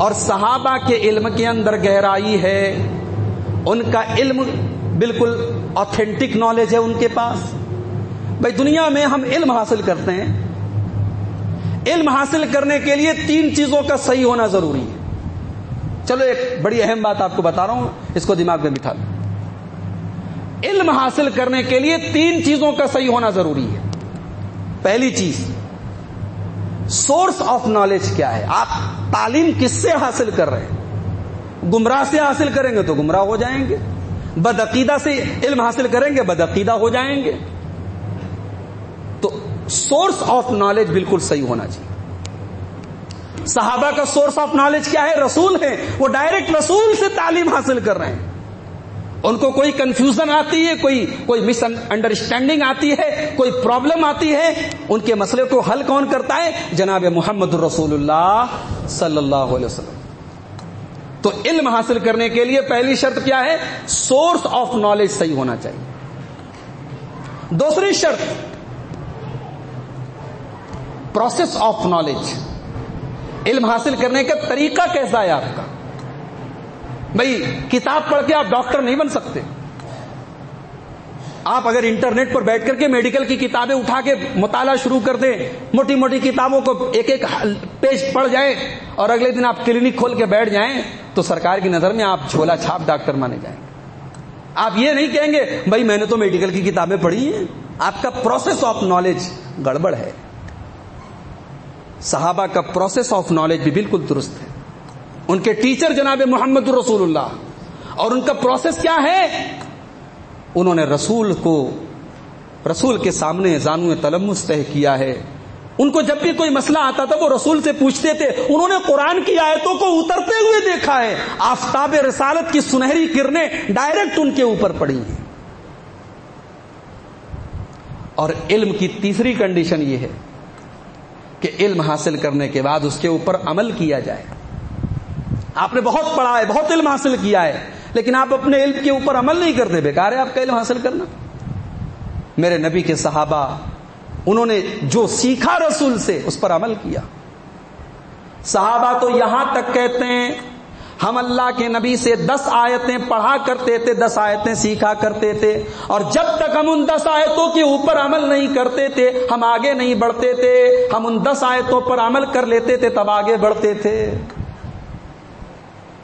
اور صحابہ کے علم کے اندر گہرائی ہے، ان کا علم بالکل آتھینٹک نالج ہے ان کے پاس۔ بھائی دنیا میں ہم علم حاصل کرتے ہیں، علم حاصل کرنے کے لیے 3 چیزوں کا صحیح ہونا ضروری ہے۔ چلو ایک بڑی اہم بات آپ کو بتا رہا ہوں، اس کو دماغ میں بٹھا لو۔ علم حاصل کرنے کے لیے 3 چیزوں کا صحیح ہونا ضروری ہے۔ پہلی چیز سورس آف نالج کیا ہے، آپ تعلیم کس سے حاصل کر رہے ہیں؟ گمراہ سے حاصل کریں گے تو گمراہ ہو جائیں گے، بدعقیدہ سے علم حاصل کریں گے بدعقیدہ ہو جائیں گے۔ تو سورس آف نالج بالکل صحیح ہونا چاہیے۔ صحابہ کا سورس آف نالج کیا ہے؟ رسول ہے، وہ ڈائریکٹ رسول سے تعلیم حاصل کر رہے ہیں۔ ان کو کوئی کنفیوژن آتی ہے، کوئی مس انڈرسٹینڈنگ آتی ہے، کوئی پرابلم آتی ہے، ان کے مسئلے کو حل کون کرتا ہے؟ جناب محمد رسول اللہ صلی اللہ علیہ وسلم۔ تو علم حاصل کرنے کے لیے پہلی شرط کیا ہے؟ سورس آف نالج صحیح ہونا چاہیے۔ دوسری شرط پروسیس آف نالج، علم حاصل کرنے کا طریقہ کیسا ہے آپ کا؟ بھئی کتاب پڑھ کے آپ ڈاکٹر نہیں بن سکتے۔ آپ اگر انٹرنیٹ پر بیٹھ کر کے میڈیکل کی کتابیں اٹھا کے مطالعہ شروع کر دیں، موٹی موٹی کتابوں کو ایک ایک پیج پڑھ جائیں اور اگلے دن آپ کلینک کھول کے بیٹھ جائیں تو سرکار کی نظر میں آپ جھولا چھاپ ڈاکٹر مانے جائیں گے۔ آپ یہ نہیں کہیں گے بھائی میں نے تو میڈیکل کی کتابیں پڑھی ہیں، آپ کا پروسیس آف نالج گڑبڑ ہے۔ صحابہ کا پروسیس آف نالج بھی بالکل درست ہے، ان کے ٹیچر جناب محمد رسول اللہ، اور ان کا پروسیس کیا ہے؟ انہوں نے رسول کے سامنے زانو تلمس طے کیا ہے۔ ان کو جب بھی کوئی مسئلہ آتا تھا وہ رسول سے پوچھتے تھے، انہوں نے قرآن کی آیتوں کو اترتے ہوئے دیکھا ہے، آفتاب رسالت کی سنہری کرنیں ڈائریکٹ ان کے اوپر پڑی ہیں۔ اور علم کی تیسری کنڈیشن یہ ہے کہ علم حاصل کرنے کے بعد اس کے اوپر عمل کیا جائے۔ آپ نے بہت پڑھا ہے، بہت علم حاصل کیا ہے، لیکن آپ اپنے علم کے اوپر عمل نہیں کرتے، بیکار ہے آپ کا علم حاصل کرنا۔ میرے نبی کے صحابہ، انہوں نے جو سیکھا رسول سے اس پر عمل کیا۔ صحابہ تو یہاں تک کہتے ہیں ہم اللہ کے نبی سے 10 آیتیں پڑھا کرتے تھے، 10 آیتیں سیکھا کرتے تھے، اور جب تک ہم ان 10 آیتوں کے اوپر عمل نہیں کرتے تھے ہم آگے نہیں بڑھتے تھے۔ ہم ان 10 آیتوں پر عمل کر لیتے تھے تب آگے بڑھتے تھے۔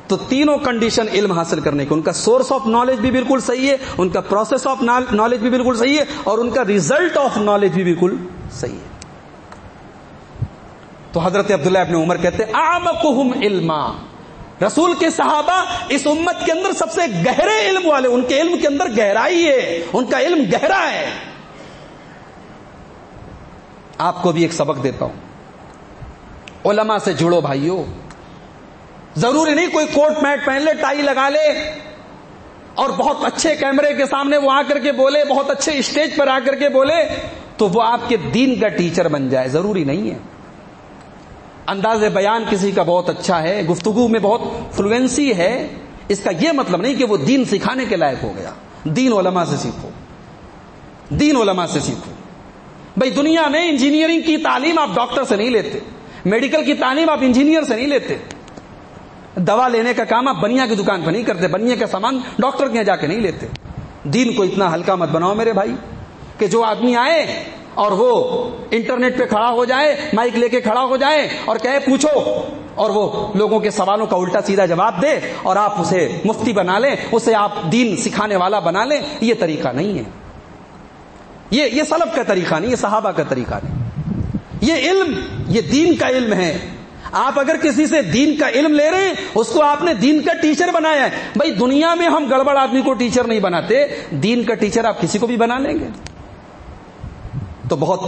تو تینوں کنڈیشن علم حاصل کرنے کے، ان کا سورس آف نالج بھی بالکل صحیح ہے، ان کا پروسیس آف نالج بھی بالکل صحیح ہے، اور ان کا ریزلٹ آف نالج بھی بالکل صحیح ہے۔ تو حضرت عبداللہ ابن عمر کہتے ہیں اعمقہم علما، رسول کے صحابہ اس امت کے اندر سب سے گہرے علم والے، ان کے علم کے اندر گہرائی ہے، ان کا علم گہرا ہے۔ آپ کو بھی ایک سبق دیتا ہوں، علماء سے جڑو بھائیو۔ ضروری نہیں کوئی کوٹ میٹ پہن لے، ٹائی لگا لے اور بہت اچھے کیمرے کے سامنے وہ آ کر کے بولے، بہت اچھے اسٹیج پر آ کر کے بولے تو وہ آپ کے دین کا ٹیچر بن جائے، ضروری نہیں ہے۔ انداز بیان کسی کا بہت اچھا ہے، گفتگو میں بہت فلوئنسی ہے، اس کا یہ مطلب نہیں کہ وہ دین سکھانے کے لائق ہو گیا۔ دین علماء سے سیکھو، دین علماء سے سیکھو۔ بھائی دنیا میں انجینئرنگ کی تعلیم آپ ڈاکٹر سے نہیں لیتے، میڈیکل کی تعلیم آپ انجینئر سے نہیں لیتے، دوا لینے کا کام آپ بنیا کی دکان پہ نہیں کرتے، بنیا کا سامان ڈاکٹر کے یہاں جا کے نہیں لیتے۔ دین کو اتنا ہلکا مت بناؤ میرے بھائی کہ جو آدمی آئے اور وہ انٹرنیٹ پہ کھڑا ہو جائے، مائک لے کے کھڑا ہو جائے اور کہے پوچھو، اور وہ لوگوں کے سوالوں کا الٹا سیدھا جواب دے اور آپ اسے مفتی بنا لیں، اسے آپ دین سکھانے والا بنا لیں، یہ طریقہ نہیں ہے، یہ سلف کا طریقہ نہیں، یہ صحابہ کا طریقہ نہیں۔ یہ علم، یہ دین کا علم ہے۔ آپ اگر کسی سے دین کا علم لے رہے ہیں اس کو آپ نے دین کا ٹیچر بنایا ہے۔ بھائی دنیا میں ہم گڑبڑ آدمی کو ٹیچر نہیں بناتے، دین کا ٹیچر آپ کسی کو بھی بنا لیں گے۔ تو بہت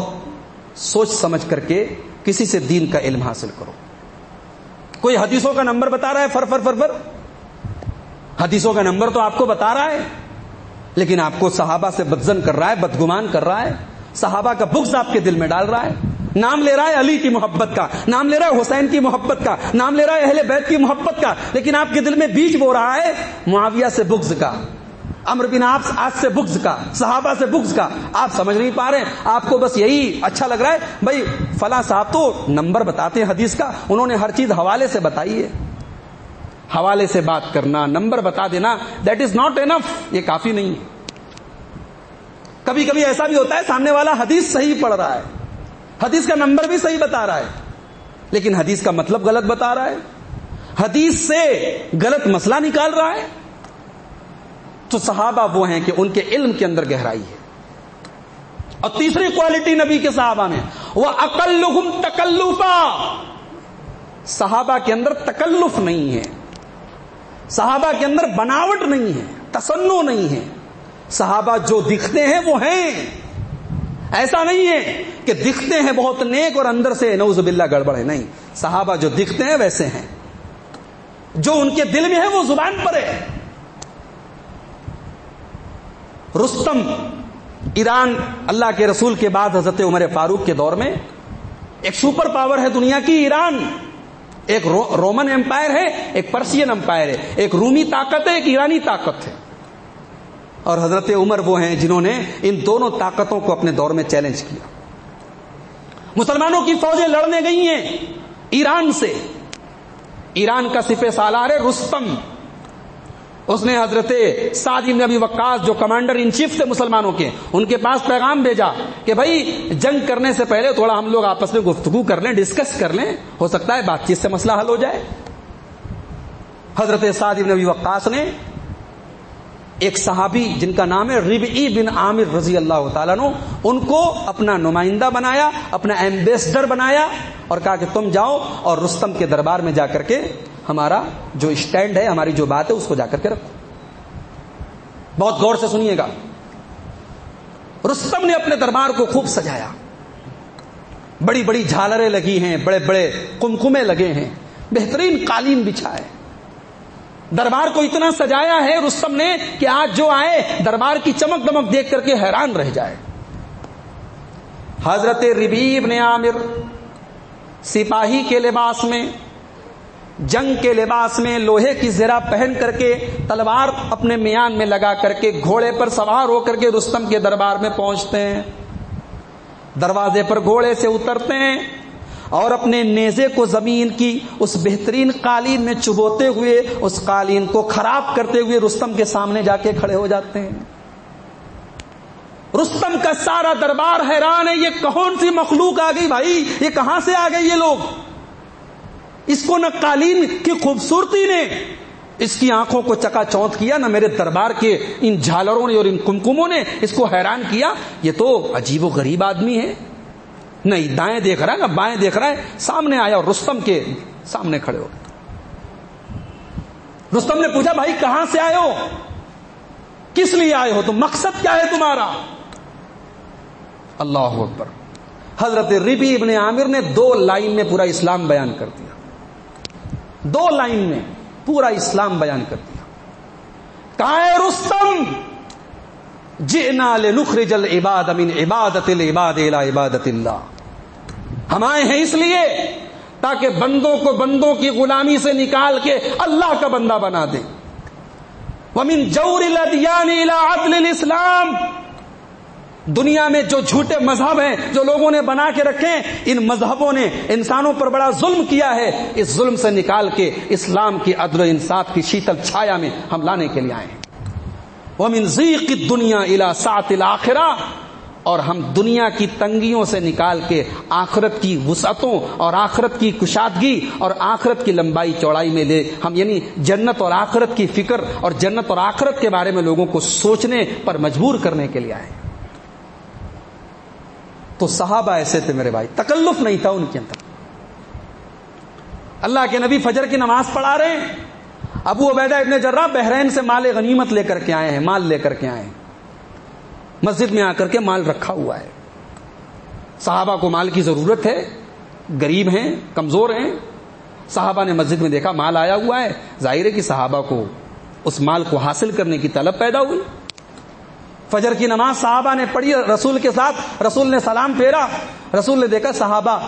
سوچ سمجھ کر کے کسی سے دین کا علم حاصل کرو۔ کوئی حدیثوں کا نمبر بتا رہا ہے، فر حدیثوں کا نمبر تو آپ کو بتا رہا ہے، لیکن آپ کو صحابہ سے بدظن کر رہا ہے، بدگمان کر رہا ہے، صحابہ کا بغض آپ کے دل میں ڈال رہا ہے، نام لے رہا ہے علی کی محبت کا، نام لے رہا ہے حسین کی محبت کا، نام لے رہا ہے اہل بیت کی محبت کا، لیکن آپ کے دل میں بیج بو رہا ہے معاویہ سے بغض کا، عمرو بن عاص سے بغض کا، صحابہ سے بغض کا۔ آپ سمجھ نہیں پا رہے ہیں، آپ کو بس یہی اچھا لگ رہا ہے بھائی فلاں صاحب تو نمبر بتاتے ہیں حدیث کا، انہوں نے ہر چیز حوالے سے بتائی ہے۔ حوالے سے بات کرنا، نمبر بتا دینا، دیٹ از ناٹ انف، یہ کافی نہیں ہے۔ کبھی کبھی ایسا بھی ہوتا ہے سامنے والا حدیث صحیح پڑھ رہا ہے، حدیث کا نمبر بھی صحیح بتا رہا ہے، لیکن حدیث کا مطلب غلط بتا رہا ہے، حدیث سے غلط مسئلہ نکال رہا ہے۔ تو صحابہ وہ ہیں کہ ان کے علم کے اندر گہرائی ہے۔ اور تیسری کوالٹی نبی کے صحابہ میں وَأَقَلُّهُمْ تَكَلُّفًا، صحابہ کے اندر تکلف نہیں ہے، صحابہ کے اندر بناوٹ نہیں ہے، تصنع نہیں ہے۔ صحابہ جو دکھتے ہیں وہ ہیں، ایسا نہیں ہے کہ دکھتے ہیں بہت نیک اور اندر سے نعوذ باللہ گڑبڑ ہے، نہیں، صحابہ جو دکھتے ہیں ویسے ہیں، جو ان کے دل میں ہے وہ زبان پر ہے۔ رستم، ایران اللہ کے رسول کے بعد حضرت عمر فاروق کے دور میں ایک سپر پاور ہے دنیا کی ایران، ایک رومن امپائر ہے، ایک پرشین امپائر ہے، ایک رومی طاقت ہے، ایک ایرانی طاقت ہے، اور حضرت عمر وہ ہیں جنہوں نے ان دونوں طاقتوں کو اپنے دور میں چیلنج کیا۔ مسلمانوں کی فوجیں لڑنے گئی ہیں ایران سے، ایران کا سپہ سالار ہے رستم، اس نے حضرت سعد بن ابی وقاص جو کمانڈر ان چیف تھے مسلمانوں کے، ان کے پاس پیغام بھیجا کہ بھائی جنگ کرنے سے پہلے تھوڑا ہم لوگ آپس میں گفتگو کر لیں، ڈسکس کر لیں، ہو سکتا ہے بات چیت سے مسئلہ حل ہو جائے۔ حضرت سعد بن ابی وقاص نے ایک صحابی جن کا نام ہے ربعی بن عامر رضی اللہ تعالیٰ عنہ، ان کو اپنا نمائندہ بنایا، اپنا ایمبیسڈر بنایا، اور کہا کہ تم جاؤ اور رستم کے دربار میں جا کر کے ہمارا جو اسٹینڈ ہے، ہماری جو بات ہے اس کو جا کر کے رکھو۔ بہت غور سے سنیے گا، رستم نے اپنے دربار کو خوب سجایا، بڑی بڑی جھالریں لگی ہیں، بڑے بڑے قمقمے لگے ہیں، بہترین قالین بچھا ہے، دربار کو اتنا سجایا ہے رستم نے کہ آج جو آئے دربار کی چمک دمک دیکھ کر کے حیران رہ جائے۔ حضرت ربیع بن عامر سپاہی کے لباس میں، جنگ کے لباس میں، لوہے کی زرہ پہن کر کے، تلوار اپنے میان میں لگا کر کے، گھوڑے پر سوار ہو کر کے رستم کے دربار میں پہنچتے ہیں، دروازے پر گھوڑے سے اترتے ہیں، اور اپنے نیزے کو زمین کی اس بہترین قالین میں چبوتے ہوئے اس قالین کو خراب کرتے ہوئے رستم کے سامنے جا کے کھڑے ہو جاتے ہیں. رستم کا سارا دربار حیران ہے, یہ کون سی مخلوق آ گئی بھائی, یہ کہاں سے آ گئے یہ لوگ. اس کو نہ قالین کی خوبصورتی نے اس کی آنکھوں کو چکا چوندھ کیا, نہ میرے دربار کے ان جھالروں نے اور ان کمکموں نے اس کو حیران کیا. یہ تو عجیب و غریب آدمی ہے, نہ دائیں دیکھ رہا ہے نہ بائیں دیکھ رہا ہے. سامنے آیا اور رستم کے سامنے کھڑے ہو گئے. رستم نے پوچھا بھائی کہاں سے آئے ہو, کس لیے آئے ہو, تو مقصد کیا ہے تمہارا. اللہ اکبر. حضرت ربی ابن عامر نے 2 لائن میں پورا اسلام بیان کر دیا. 2 لائن میں پورا اسلام بیان کر دیا. کہا ہے رستم, جئنا لنخرج العباد من عبادت العباد الى عبادت اللہ. ہم آئے ہیں اس لیے تاکہ بندوں کو بندوں کی غلامی سے نکال کے اللہ کا بندہ بنا دے. ومن جور الادیان الى عدل الاسلام. دنیا میں جو جھوٹے مذہب ہیں جو لوگوں نے بنا کے رکھے ہیں, ان مذہبوں نے انسانوں پر بڑا ظلم کیا ہے. اس ظلم سے نکال کے اسلام کی عدل و انصاف کی شیتل چھایا میں ہم لانے کے لیے آئے ہیں. ومن ضیق الدنیا الى سعۃ الآخرہ. اور ہم دنیا کی تنگیوں سے نکال کے آخرت کی وسعتوں اور آخرت کی کشادگی اور آخرت کی لمبائی چوڑائی میں لے ہم, یعنی جنت اور آخرت کی فکر اور جنت اور آخرت کے بارے میں لوگوں کو سوچنے پر مجبور کرنے کے لیے آئے. تو صحابہ ایسے تھے میرے بھائی, تکلف نہیں تھا ان کے اندر. اللہ کے نبی فجر کی نماز پڑھا رہے ہیں, ابو عبیدہ ابن جراح بحرین سے مال غنیمت لے کر کے آئے ہیں, مال لے کر کے آئے ہیں. مسجد میں آ کر کے مال رکھا ہوا ہے. صحابہ کو مال کی ضرورت ہے, غریب ہیں, کمزور ہیں. صحابہ نے مسجد میں دیکھا مال آیا ہوا ہے, ظاہر ہے کہ صحابہ کو اس مال کو حاصل کرنے کی طلب پیدا ہوئی. فجر کی نماز صحابہ نے پڑھی رسول کے ساتھ, رسول نے سلام پھیرا. رسول نے دیکھا صحابہ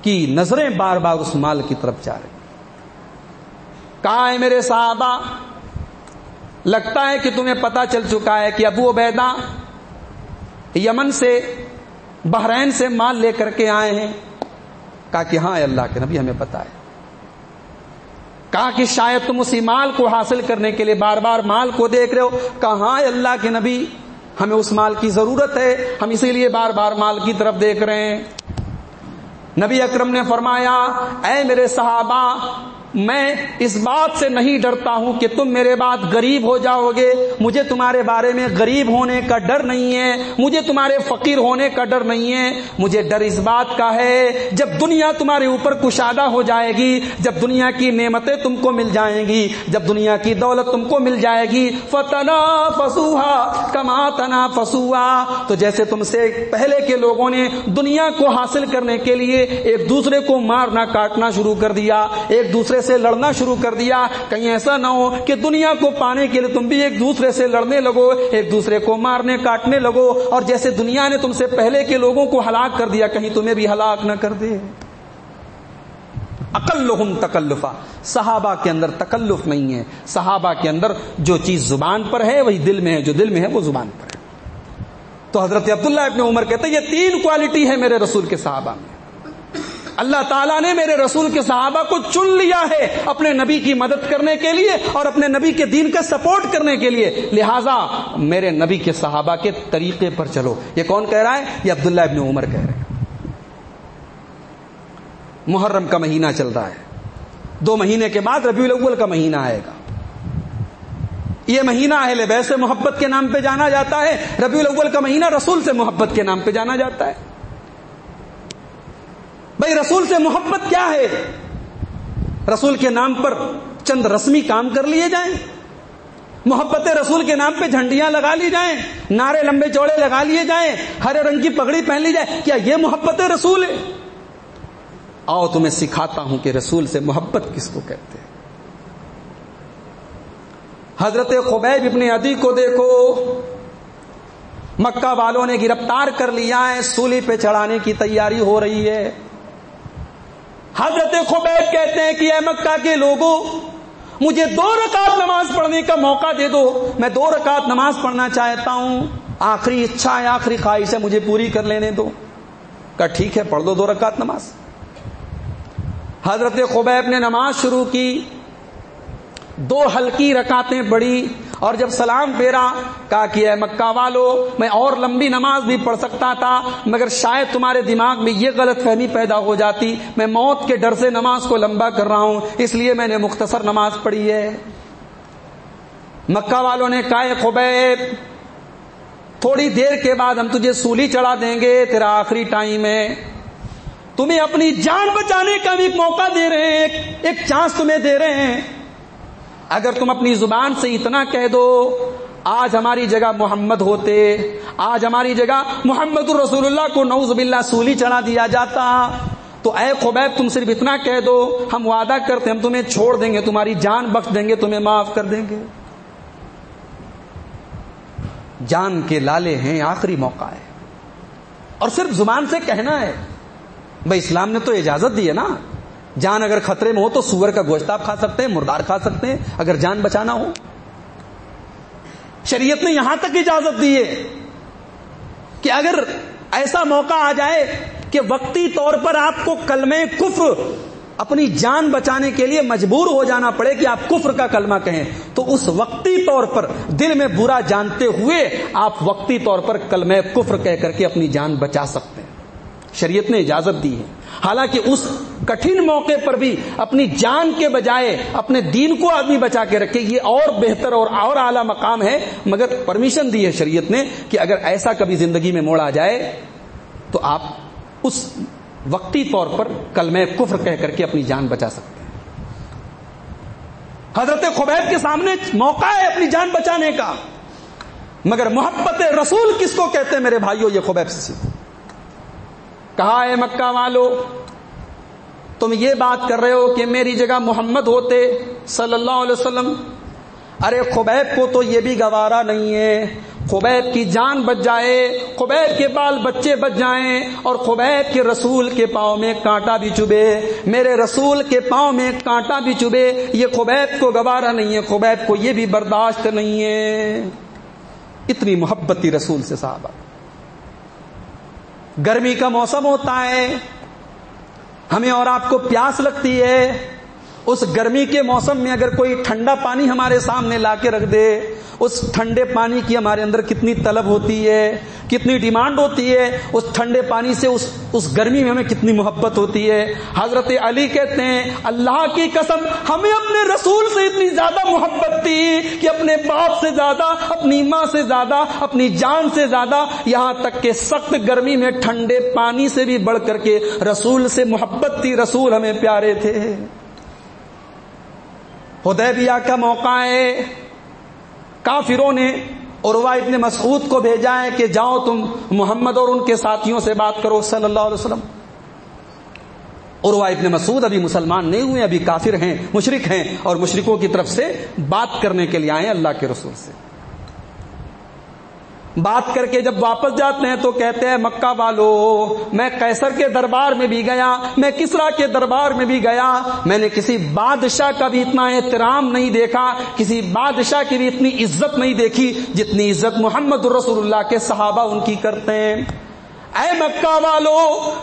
کی نظریں بار بار اس مال کی طرف جا رہی. کہا ہے میرے صحابہ, لگتا ہے کہ تمہیں پتا چل چکا ہے کہ ابو عبیدہ یمن سے بحرین سے مال لے کر کے آئے ہیں. کہا کہ ہاں اللہ کے نبی ہمیں پتا ہے. کہا کہ شاید تم اسی مال کو حاصل کرنے کے لیے بار بار مال کو دیکھ رہے ہو. کہا ہاں اللہ کے نبی ہمیں اس مال کی ضرورت ہے, ہم اسی لیے بار بار مال کی طرف دیکھ رہے ہیں. نبی اکرم نے فرمایا اے میرے صحابہ, میں اس بات سے نہیں ڈرتا ہوں کہ تم میرے بعد غریب ہو جاؤ گے. مجھے تمہارے بارے میں غریب ہونے کا ڈر نہیں ہے, مجھے تمہارے فقیر ہونے کا ڈر نہیں ہے. مجھے ڈر اس بات کا ہے جب دنیا تمہارے اوپر کشادہ ہو جائے گی, جب دنیا کی نعمتیں تم کو مل جائیں گی, جب دنیا کی دولت تم کو مل جائے گی, فتنافسوها کما تنافسوها, تو جیسے تم سے پہلے کے لوگوں نے دنیا کو حاصل کرنے کے لیے ایک دوسرے کو مارنا کاٹنا شروع کر دیا, ایک دوسرے سے لڑنا شروع کر دیا. کہیں ایسا نہ ہو کہ دنیا کو پانے کے لیے تم بھی ایک دوسرے سے لڑنے لگو, ایک دوسرے کو مارنے کاٹنے لگو, اور جیسے دنیا نے تم سے پہلے کے لوگوں کو ہلاک کر دیا کہیں تمہیں بھی ہلاک نہ کر دے. اقلہم تکلفا, صحابہ کے اندر تکلف نہیں ہے. صحابہ کے اندر جو چیز زبان پر ہے وہی دل میں ہے, جو دل میں ہے وہ زبان پر ہے. تو حضرت عبداللہ ابن عمر کہتے ہیں یہ 3 کوالٹی ہے میرے رسول کے صحابہ میں. اللہ تعالیٰ نے میرے رسول کے صحابہ کو چن لیا ہے اپنے نبی کی مدد کرنے کے لیے اور اپنے نبی کے دین کا سپورٹ کرنے کے لیے. لہٰذا میرے نبی کے صحابہ کے طریقے پر چلو. یہ کون کہہ رہا ہے؟ یہ عبداللہ ابن عمر کہہ رہے ہیں. محرم کا مہینہ چل رہا ہے, 2 مہینے کے بعد ربیع الاول کا مہینہ آئے گا. یہ مہینہ اہل بیت سے محبت کے نام پہ جانا جاتا ہے. ربیع الاول کا مہینہ رسول سے محبت کے نام پہ جانا جاتا ہے. بھائی رسول سے محبت کیا ہے؟ رسول کے نام پر چند رسمی کام کر لیے جائیں, محبت رسول کے نام پہ جھنڈیاں لگا لی جائیں, نعرے لمبے چوڑے لگا لیے جائیں, ہرے رنگ کی پگڑی پہن لی جائے, کیا یہ محبت رسول ہے؟ آؤ تمہیں سکھاتا ہوں کہ رسول سے محبت کس کو کہتے ہیں. حضرت خبیب ابن عدی کو دیکھو, مکہ والوں نے گرفتار کر لیا ہے, سولی پہ چڑھانے کی تیاری ہو رہی ہے. حضرت خبیب کہتے ہیں کہ اے مکہ کے لوگوں, مجھے 2 رکعت نماز پڑھنے کا موقع دے دو, میں 2 رکعت نماز پڑھنا چاہتا ہوں, آخری اچھا ہے, آخری خواہش ہے, مجھے پوری کر لینے دو. کہا ٹھیک ہے, پڑھ دو 2 رکعت نماز. حضرت خبیب نے نماز شروع کی، 2 ہلکی رکعتیں پڑھی اور جب سلام پھیرا کہا کہ اے مکہ والو، میں اور لمبی نماز بھی پڑھ سکتا تھا مگر شاید تمہارے دماغ میں یہ غلط فہمی پیدا ہو جاتی، میں موت کے ڈر سے نماز کو لمبا کر رہا ہوں اس لیے میں نے مختصر نماز پڑھی ہے۔ مکہ والوں نے کہا اے خبیب، تھوڑی دیر کے بعد ہم تجھے سولی چڑھا دیں گے، تیرا آخری ٹائم ہے، تمہیں اپنی جان بچانے کا بھی موقع دے رہے ہیں، ایک چانس تمہیں دے رہے ہیں، اگر تم اپنی زبان سے اتنا کہہ دو آج ہماری جگہ محمد ہوتے، آج ہماری جگہ محمد الرسول اللہ کو نعوذ باللہ سولی چڑھا دیا جاتا، تو اے خبیب تم صرف اتنا کہہ دو، ہم وعدہ کرتے ہم تمہیں چھوڑ دیں گے، تمہاری جان بخش دیں گے، تمہیں معاف کر دیں گے۔ جان کے لالے ہیں، آخری موقع ہے اور صرف زبان سے کہنا ہے۔ بھائی اسلام نے تو اجازت دی ہے نا، جان اگر خطرے میں ہو تو سور کا گوشت آپ کھا سکتے ہیں، مردار کھا سکتے ہیں اگر جان بچانا ہو۔ شریعت نے یہاں تک اجازت دی ہے کہ اگر ایسا موقع آ جائے کہ وقتی طور پر آپ کو کلمہ کفر اپنی جان بچانے کے لیے مجبور ہو جانا پڑے کہ آپ کفر کا کلمہ کہیں، تو اس وقتی طور پر دل میں برا جانتے ہوئے آپ وقتی طور پر کلمہ کفر کہہ کر کے اپنی جان بچا سکتے ہیں، شریعت نے اجازت دی ہے۔ حالانکہ اس کٹھن موقع پر بھی اپنی جان کے بجائے اپنے دین کو آدمی بچا کے رکھے، یہ اور بہتر اور اعلیٰ مقام ہے، مگر پرمیشن دی ہے شریعت نے کہ اگر ایسا کبھی زندگی میں موڑ آ جائے تو آپ اس وقتی طور پر کلمہ کفر کہہ کر کے اپنی جان بچا سکتے ہیں۔ حضرت خبیب کے سامنے موقع ہے اپنی جان بچانے کا، مگر محبت رسول کس کو کہتے ہیں میرے بھائیوں؟ یہ خبیب سے سیکھو۔ کہا اے مکہ والو، تم یہ بات کر رہے ہو کہ میری جگہ محمد ہوتے صلی اللہ علیہ وسلم، ارے خبیب کو تو یہ بھی گوارا نہیں ہے، خبیب کی جان بچ جائے، خبیب کے بال بچے بچ جائیں اور خبیب کے رسول کے پاؤں میں کانٹا بھی چبھے، میرے رسول کے پاؤں میں کانٹا بھی چبھے، یہ خبیب کو گوارا نہیں ہے، خبیب کو یہ بھی برداشت نہیں ہے۔ اتنی محبت تھی رسول سے صحابہ۔ گرمی کا موسم ہوتا ہے، ہمیں اور آپ کو پیاس لگتی ہے، اس گرمی کے موسم میں اگر کوئی ٹھنڈا پانی ہمارے سامنے لا کے رکھ دے، اس ٹھنڈے پانی کی ہمارے اندر کتنی طلب ہوتی ہے، کتنی ڈیمانڈ ہوتی ہے، اس ٹھنڈے پانی سے اس گرمی میں ہمیں کتنی محبت ہوتی ہے۔ حضرت علی کہتے ہیں اللہ کی قسم ہمیں اپنے رسول سے اتنی زیادہ محبت تھی کہ اپنے باپ سے زیادہ، اپنی ماں سے زیادہ، اپنی جان سے زیادہ، یہاں تک کہ سخت گرمی میں ٹھنڈے پانی سے بھی بڑھ کر کے رسول سے محبت تھی، رسول ہمیں پیارے تھے۔ حدیبیہ کا موقع ہے، کافروں نے عروہ ابن مسعود کو بھیجا ہے کہ جاؤ تم محمد اور ان کے ساتھیوں سے بات کرو صلی اللہ علیہ وسلم۔ عروہ ابن مسعود ابھی مسلمان نہیں ہوئے، ابھی کافر ہیں، مشرک ہیں، اور مشرکوں کی طرف سے بات کرنے کے لیے آئے اللہ کے رسول سے۔ بات کر کے جب واپس جاتے ہیں تو کہتے ہیں مکہ والو، میں قیصر کے دربار میں بھی گیا، میں کسریٰ کے دربار میں بھی گیا، میں نے کسی بادشاہ کا بھی اتنا احترام نہیں دیکھا، کسی بادشاہ کی بھی اتنی عزت نہیں دیکھی جتنی عزت محمد رسول اللہ کے صحابہ ان کی کرتے ہیں۔ اے مکہ والو،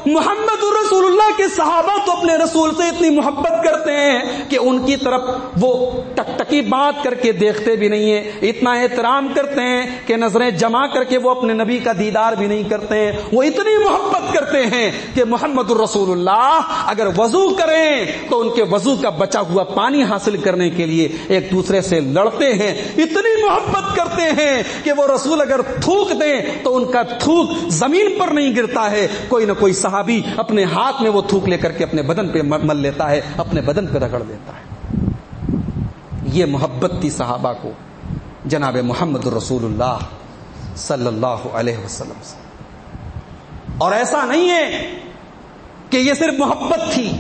محمد رسول اللہ کے صحابہ تو اپنے رسول سے اتنی محبت کرتے ہیں کہ ان کی طرف وہ ٹکٹکی بات کر کے دیکھتے بھی نہیں ہیں، اتنا احترام کرتے ہیں کہ نظریں جما کر کے وہ اپنے نبی کا دیدار بھی نہیں کرتے ہیں۔ وہ اتنی محبت کرتے ہیں کہ محمد رسول اللہ اگر وضو کریں تو ان کے وضو کا بچا ہوا پانی حاصل کرنے کے لیے ایک دوسرے سے لڑتے ہیں، اتنی محبت کرتے ہیں کہ وہ رسول اگر تھوک دیں تو ان کا تھوک زمین پر نہیں گرتا ہے، کوئی نہ کوئی صحابی اپنے ہاتھ میں وہ تھوک لے کر کے اپنے بدن پہ مل لیتا ہے، اپنے بدن پہ رگڑ دیتا ہے۔ یہ محبت تھی صحابہ کو جناب محمد رسول اللہ صلی اللہ علیہ وسلم سے۔ اور ایسا نہیں ہے کہ یہ صرف محبت تھی،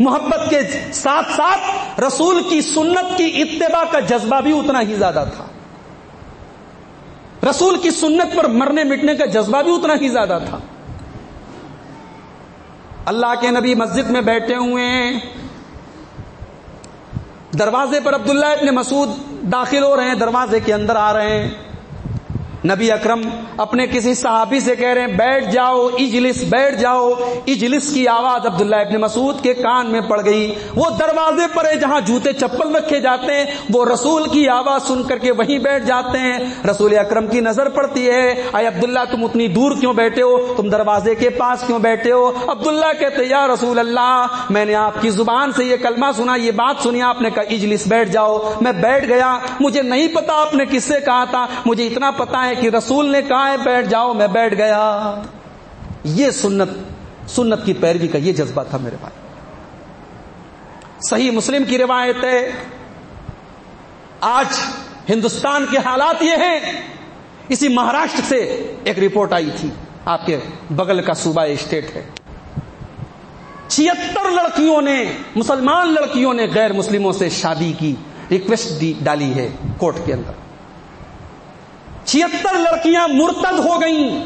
محبت کے ساتھ ساتھ رسول کی سنت کی اتباع کا جذبہ بھی اتنا ہی زیادہ تھا، رسول کی سنت پر مرنے مٹنے کا جذبہ بھی اتنا ہی زیادہ تھا۔ اللہ کے نبی مسجد میں بیٹھے ہوئے ہیں، دروازے پر عبداللہ ابن مسعود داخل ہو رہے ہیں، دروازے کے اندر آ رہے ہیں، نبی اکرم اپنے کسی صحابی سے کہہ رہے ہیں بیٹھ جاؤ اجلس، بیٹھ جاؤ اجلس کی آواز عبداللہ ابن مسعود کے کان میں پڑ گئی. وہ دروازے پر ہے جہاں جوتے چپل رکھے جاتے ہیں، وہ رسول کی آواز سن کر کے وہیں بیٹھ جاتے ہیں. رسول اکرم کی نظر پڑتی ہے، اے عبداللہ تم اتنی دور کیوں بیٹھے ہو، تم دروازے کے پاس کیوں بیٹھے ہو؟ عبداللہ کہتے یا رسول اللہ میں نے آپ کی زبان سے یہ کلمہ سنا، یہ بات سنی، آپ نے کہا اجلس بیٹھ جاؤ، میں بیٹھ گیا. مجھے نہیں پتا آپ نے کس سے کہا تھا، مجھے اتنا پتا ہے کہ رسول نے کہا ہے بیٹھ جاؤ، میں بیٹھ گیا. یہ سنت کی پیروی کا یہ جذبہ تھا میرے بھائی. صحیح مسلم کی روایت ہے. آج ہندوستان کے حالات یہ ہیں، اسی مہاراشٹر سے ایک رپورٹ آئی تھی، آپ کے بغل کا صوبہ اسٹیٹ ہے. 76 لڑکیوں نے، مسلمان لڑکیوں نے غیر مسلموں سے شادی کی ریکویسٹ ڈالی ہے کورٹ کے اندر. 76 لڑکیاں مرتد ہو گئیں.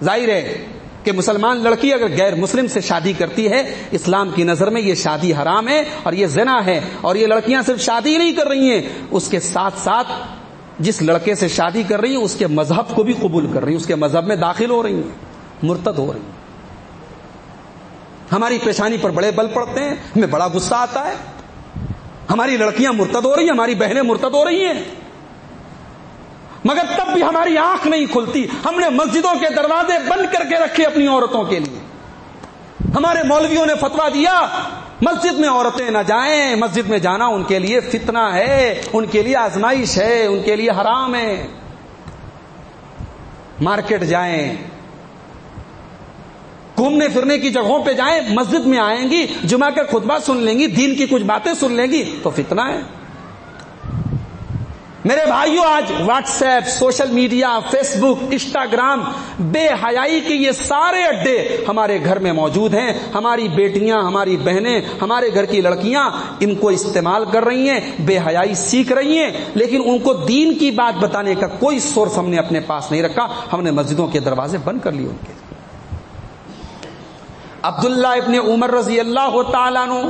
ظاہر ہے کہ مسلمان لڑکی اگر غیر مسلم سے شادی کرتی ہے، اسلام کی نظر میں یہ شادی حرام ہے اور یہ زنا ہے. اور یہ لڑکیاں صرف شادی نہیں کر رہی ہیں، اس کے ساتھ ساتھ جس لڑکے سے شادی کر رہی ہیں اس کے مذہب کو بھی قبول کر رہی ہیں، اس کے مذہب میں داخل ہو رہی ہیں، مرتد ہو رہی ہیں. ہماری پیشانی پر بڑے بل پڑتے ہیں، ہمیں بڑا غصہ آتا ہے. ہماری لڑکیاں مرتد ہو رہی ہیں، ہماری بہنیں مرتد ہو رہی ہیں، مگر تب بھی ہماری آنکھ نہیں کھلتی. ہم نے مسجدوں کے دروازے بند کر کے رکھے اپنی عورتوں کے لیے. ہمارے مولویوں نے فتویٰ دیا مسجد میں عورتیں نہ جائیں، مسجد میں جانا ان کے لیے فتنہ ہے، ان کے لیے آزمائش ہے، ان کے لیے حرام ہے. مارکیٹ جائیں، گھومنے پھرنے کی جگہوں پہ جائیں، مسجد میں آئیں گی، جمعہ کا خطبہ سن لیں گی، دین کی کچھ باتیں سن لیں گی تو فتنہ ہے. میرے بھائیوں آج WhatsApp, social media, Facebook, Instagram, بے حیائی کے یہ سارے اڈے ہمارے گھر میں موجود ہیں. ہماری بیٹیاں، ہماری بہنیں، ہمارے گھر کی لڑکیاں ان کو استعمال کر رہی ہیں، بے حیائی سیکھ رہی ہیں، لیکن ان کو دین کی بات بتانے کا کوئی سورس ہم نے اپنے پاس نہیں رکھا. ہم نے مسجدوں کے دروازے بند کر لیے ان کے. عبداللہ ابن عمر رضی اللہ تعالیٰ عنہ،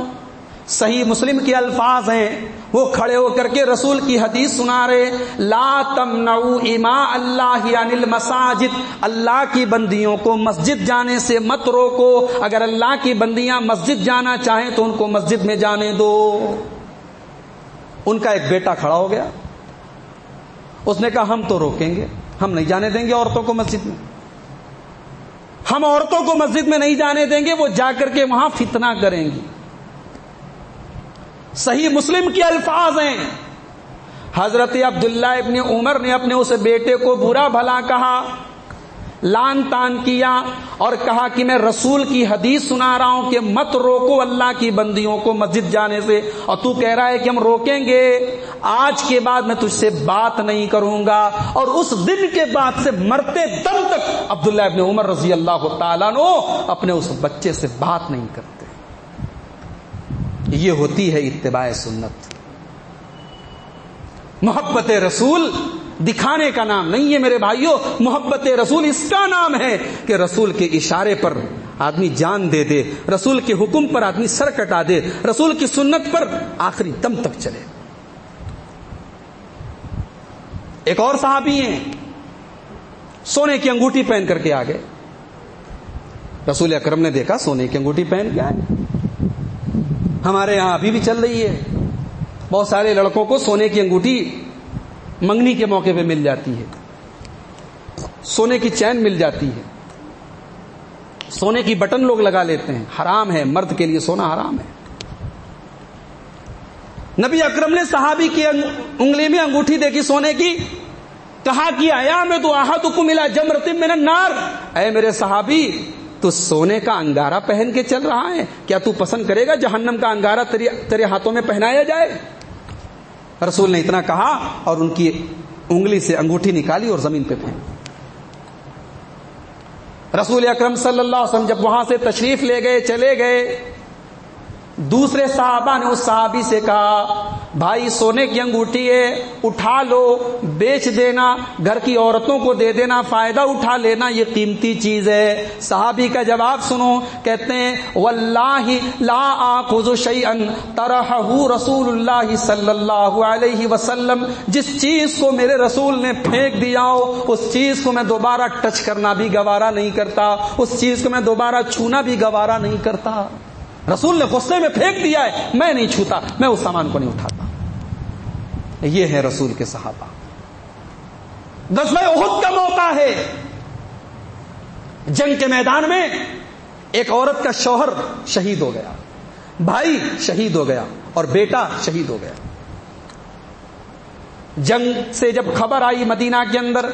صحیح مسلم کے الفاظ ہیں، وہ کھڑے ہو کر کے رسول کی حدیث سنا رہے، لا تمنعوا اماء اللہ عن المساجد، اللہ کی بندیوں کو مسجد جانے سے مت روکو. اگر اللہ کی بندیاں مسجد جانا چاہیں تو ان کو مسجد میں جانے دو. ان کا ایک بیٹا کھڑا ہو گیا، اس نے کہا ہم تو روکیں گے، ہم نہیں جانے دیں گے عورتوں کو مسجد میں، ہم عورتوں کو مسجد میں نہیں جانے دیں گے، وہ جا کر کے وہاں فتنہ کریں گی. صحیح مسلم کے الفاظ ہیں، حضرت عبداللہ ابن عمر نے اپنے اس بیٹے کو برا بھلا کہا، لان تان کیا اور کہا کہ میں رسول کی حدیث سنا رہا ہوں کہ مت روکو اللہ کی بندیوں کو مسجد جانے سے، اور تو کہہ رہا ہے کہ ہم روکیں گے. آج کے بعد میں تجھ سے بات نہیں کروں گا. اور اس دن کے بعد سے مرتے دم تک عبداللہ ابن عمر رضی اللہ تعالیٰ عنہ اپنے اس بچے سے بات نہیں کرتے. یہ ہوتی ہے اتباع سنت. محبت رسول دکھانے کا نام نہیں ہے میرے بھائیوں، محبت رسول اس کا نام ہے کہ رسول کے اشارے پر آدمی جان دے دے، رسول کے حکم پر آدمی سر کٹا دے، رسول کی سنت پر آخری دم تک چلے. ایک اور صحابی ہیں، سونے کی انگوٹھی پہن کر کے آ گئے. رسول اکرم نے دیکھا سونے کی انگوٹھی پہن کے آئے. ہمارے یہاں ابھی بھی چل رہی ہے، بہت سارے لڑکوں کو سونے کی انگوٹھی منگنی کے موقع پہ مل جاتی ہے، سونے کی چین مل جاتی ہے، سونے کی بٹن لوگ لگا لیتے ہیں. حرام ہے، مرد کے لیے سونا حرام ہے. نبی اکرم نے صحابی کی انگلی میں انگوٹھی دیکھی سونے کی، کہا کہ ایامد احدکم الی جمرۃ من النار، اے میرے صحابی تو سونے کا انگارہ پہن کے چل رہا ہے، کیا تو پسند کرے گا جہنم کا انگارہ تیرے ہاتھوں میں پہنایا جائے؟ رسول نے اتنا کہا اور ان کی انگلی سے انگوٹھی نکالی اور زمین پہ پھینکی. رسول اکرم صلی اللہ علیہ وسلم جب وہاں سے تشریف لے گئے، چلے گئے، دوسرے صحابہ نے اس صحابی سے کہا بھائی سونے کی انگوٹھی ہے, اٹھا لو, بیچ دینا, گھر کی عورتوں کو دے دینا, فائدہ اٹھا لینا, یہ قیمتی چیز ہے. صحابی کا جواب سنو, کہتے ہیں واللہ لا آخذ شیئا طرحہ رسول اللہ صلی اللہ علیہ وسلم, جس چیز کو میرے رسول نے پھینک دیا ہو اس چیز کو میں دوبارہ ٹچ کرنا بھی گوارا نہیں کرتا, اس چیز کو میں دوبارہ چھونا بھی گوارا نہیں کرتا. رسول نے غصے میں پھینک دیا ہے, میں نہیں چھوتا, میں اس سامان کو نہیں اٹھاتا. یہ ہے رسول کے صحابہ. غزوہ احد کا موقع ہے, جنگ کے میدان میں ایک عورت کا شوہر شہید ہو گیا, بھائی شہید ہو گیا اور بیٹا شہید ہو گیا. جنگ سے جب خبر آئی مدینہ کے اندر,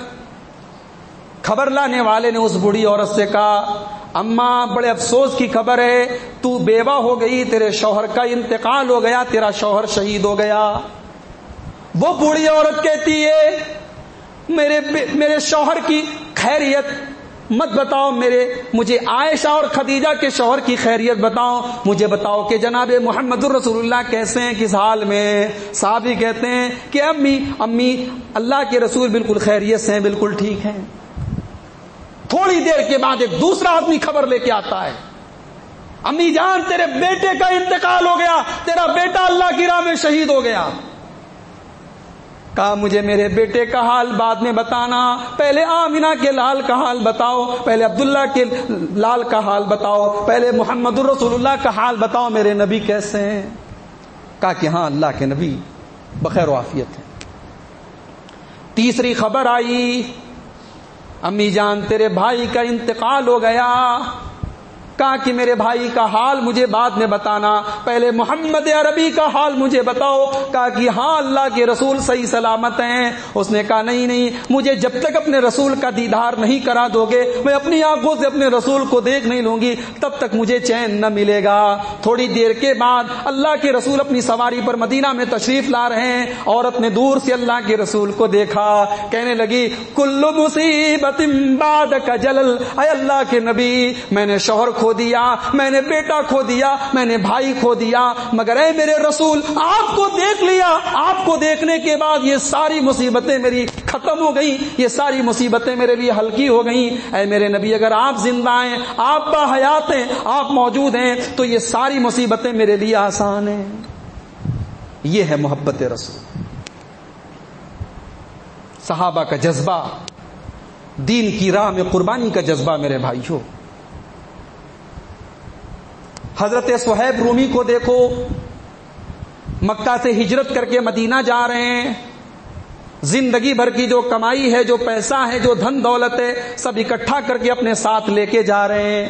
خبر لانے والے نے اس بوڑھی عورت سے کہا اماں بڑے افسوس کی خبر ہے, تو بیوہ ہو گئی, تیرے شوہر کا انتقال ہو گیا, تیرا شوہر شہید ہو گیا. وہ بوڑھی عورت کہتی ہے میرے شوہر کی خیریت مت بتاؤ, مجھے عائشہ اور خدیجہ کے شوہر کی خیریت بتاؤ, مجھے بتاؤ کہ جناب محمد الرسول اللہ کیسے ہیں, کس حال میں. صحابی کہتے ہیں کہ امی اللہ کے رسول بالکل خیریت سے ہیں, بالکل ٹھیک ہیں. تھوڑی دیر کے بعد ایک دوسرا آدمی خبر لے کے آتا ہے, امی جان تیرے بیٹے کا انتقال ہو گیا, تیرا بیٹا اللہ کی راہ میں شہید ہو گیا. کہا مجھے میرے بیٹے کا حال بعد میں بتانا, پہلے آمینہ کے لال کا حال بتاؤ, پہلے عبداللہ کے لال کا حال بتاؤ, پہلے محمد الرسول اللہ کا حال بتاؤ, میرے نبی کیسے ہیں. کہا کہ ہاں اللہ کے نبی بخیر و عافیت ہیں. تیسری خبر آئی, امی جان تیرے بھائی کا انتقال ہو گیا. کہا کہ میرے بھائی کا حال مجھے بعد میں بتانا, پہلے محمد عربی کا حال مجھے بتاؤ. کہا کہ ہاں اللہ کے رسول صحیح سلامت ہیں. اس نے کہا نہیں, مجھے جب تک اپنے رسول کا دیدار نہیں کرا دو گے, میں اپنی آنکھوں سے اپنے رسول کو دیکھ نہیں لوں گی, تب تک مجھے چین نہ ملے گا. تھوڑی دیر کے بعد اللہ کے رسول اپنی سواری پر مدینہ میں تشریف لا رہے ہیں. عورت نے دور سے اللہ کے رسول کو دیکھا, کہنے لگی کل مصیبت بعدک جلل, اے اللہ کے نبی میں نے شوہر کھو دیا, میں نے بیٹا کھو دیا, میں نے بھائی کھو دیا, مگر اے میرے رسول آپ کو دیکھ لیا, آپ کو دیکھنے کے بعد یہ ساری مصیبتیں میری ختم ہو گئی, یہ ساری مصیبتیں میرے لیے ہلکی ہو گئیں. اے میرے نبی اگر آپ زندہ ہیں, آپ باحیات ہیں, آپ موجود ہیں, تو یہ ساری مصیبتیں میرے لیے آسان ہیں. یہ ہے محبت رسول. صحابہ کا جذبہ, دین کی راہ میں قربانی کا جذبہ میرے بھائیوں. حضرت صہیب رومی کو دیکھو, مکہ سے ہجرت کر کے مدینہ جا رہے ہیں, زندگی بھر کی جو کمائی ہے, جو پیسہ ہے, جو دھن دولت ہے, سب اکٹھا کر کے اپنے ساتھ لے کے جا رہے ہیں.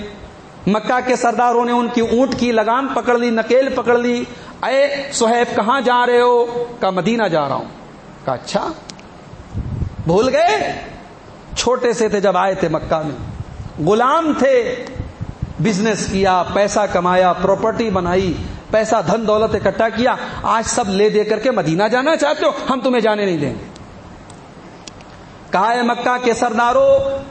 مکہ کے سرداروں نے ان کی اونٹ کی لگام پکڑ لی, نکیل پکڑ لی. اے صہیب کہاں جا رہے ہو؟ کہا مدینہ جا رہا ہوں. کہا اچھا بھول گئے, چھوٹے سے تھے جب آئے تھے مکہ میں, غلام تھے, بزنس کیا, پیسہ کمایا, پراپرٹی بنائی, پیسہ دھن دولت اکٹھا کیا, آج سب لے دے کر کے مدینہ جانا چاہتے ہو, ہم تمہیں جانے نہیں دیں گے. کہا ہے مکہ کے سرداروں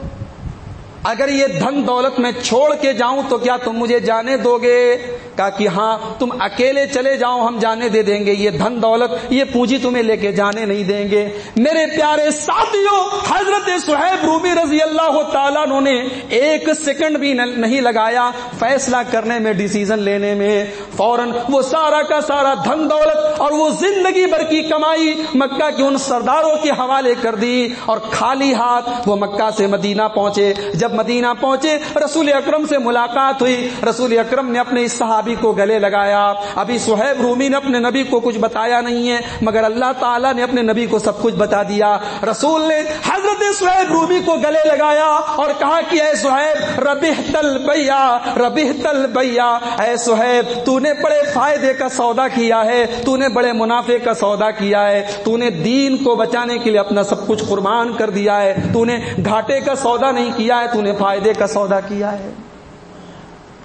اگر یہ دھن دولت میں چھوڑ کے جاؤں تو کیا تم مجھے جانے دو گے؟ کہا کہ ہاں تم اکیلے چلے جاؤ ہم جانے دے دیں گے, یہ دھن دولت یہ پونجی تمہیں لے کے جانے نہیں دیں گے. میرے پیارے ساتھیوں, حضرت صہیب رومی رضی اللہ تعالیٰ عنہ نے ایک سیکنڈ بھی نہیں لگایا فیصلہ کرنے میں, ڈیسیزن لینے میں. فوراً وہ سارا کا سارا دھن دولت اور وہ زندگی بھر کی کمائی مکہ کے ان سرداروں کے حوالے کر دی, اور خالی ہاتھ وہ مکہ سے مدینہ پہنچے. جب مدینہ پہنچے رسول اکرم سے ملاقات ہوئی, رسول اکرم نے اپنے اس صحابی کو گلے لگایا. ابھی صہیب رومی نے اپنے نبی کو کچھ بتایا نہیں ہے, مگر اللہ تعالیٰ نے اپنے نبی کو سب کچھ بتا دیا. رسول نے حضرت صہیب رومی کو گلے لگایا اور کہا کہ اے صہیب ربحت البیع, ربحت البیع, اے صہیب تو نے بڑے فائدے کا سودا کیا ہے, تو نے بڑے منافع کا سودا کیا ہے, تو نے دین کو بچانے کے لیے اپنا سب کچھ قربان کر دیا ہے, تو نے گھاٹے کا سودا نہیں کیا ہے, تو نے فائدے کا سودا کیا ہے.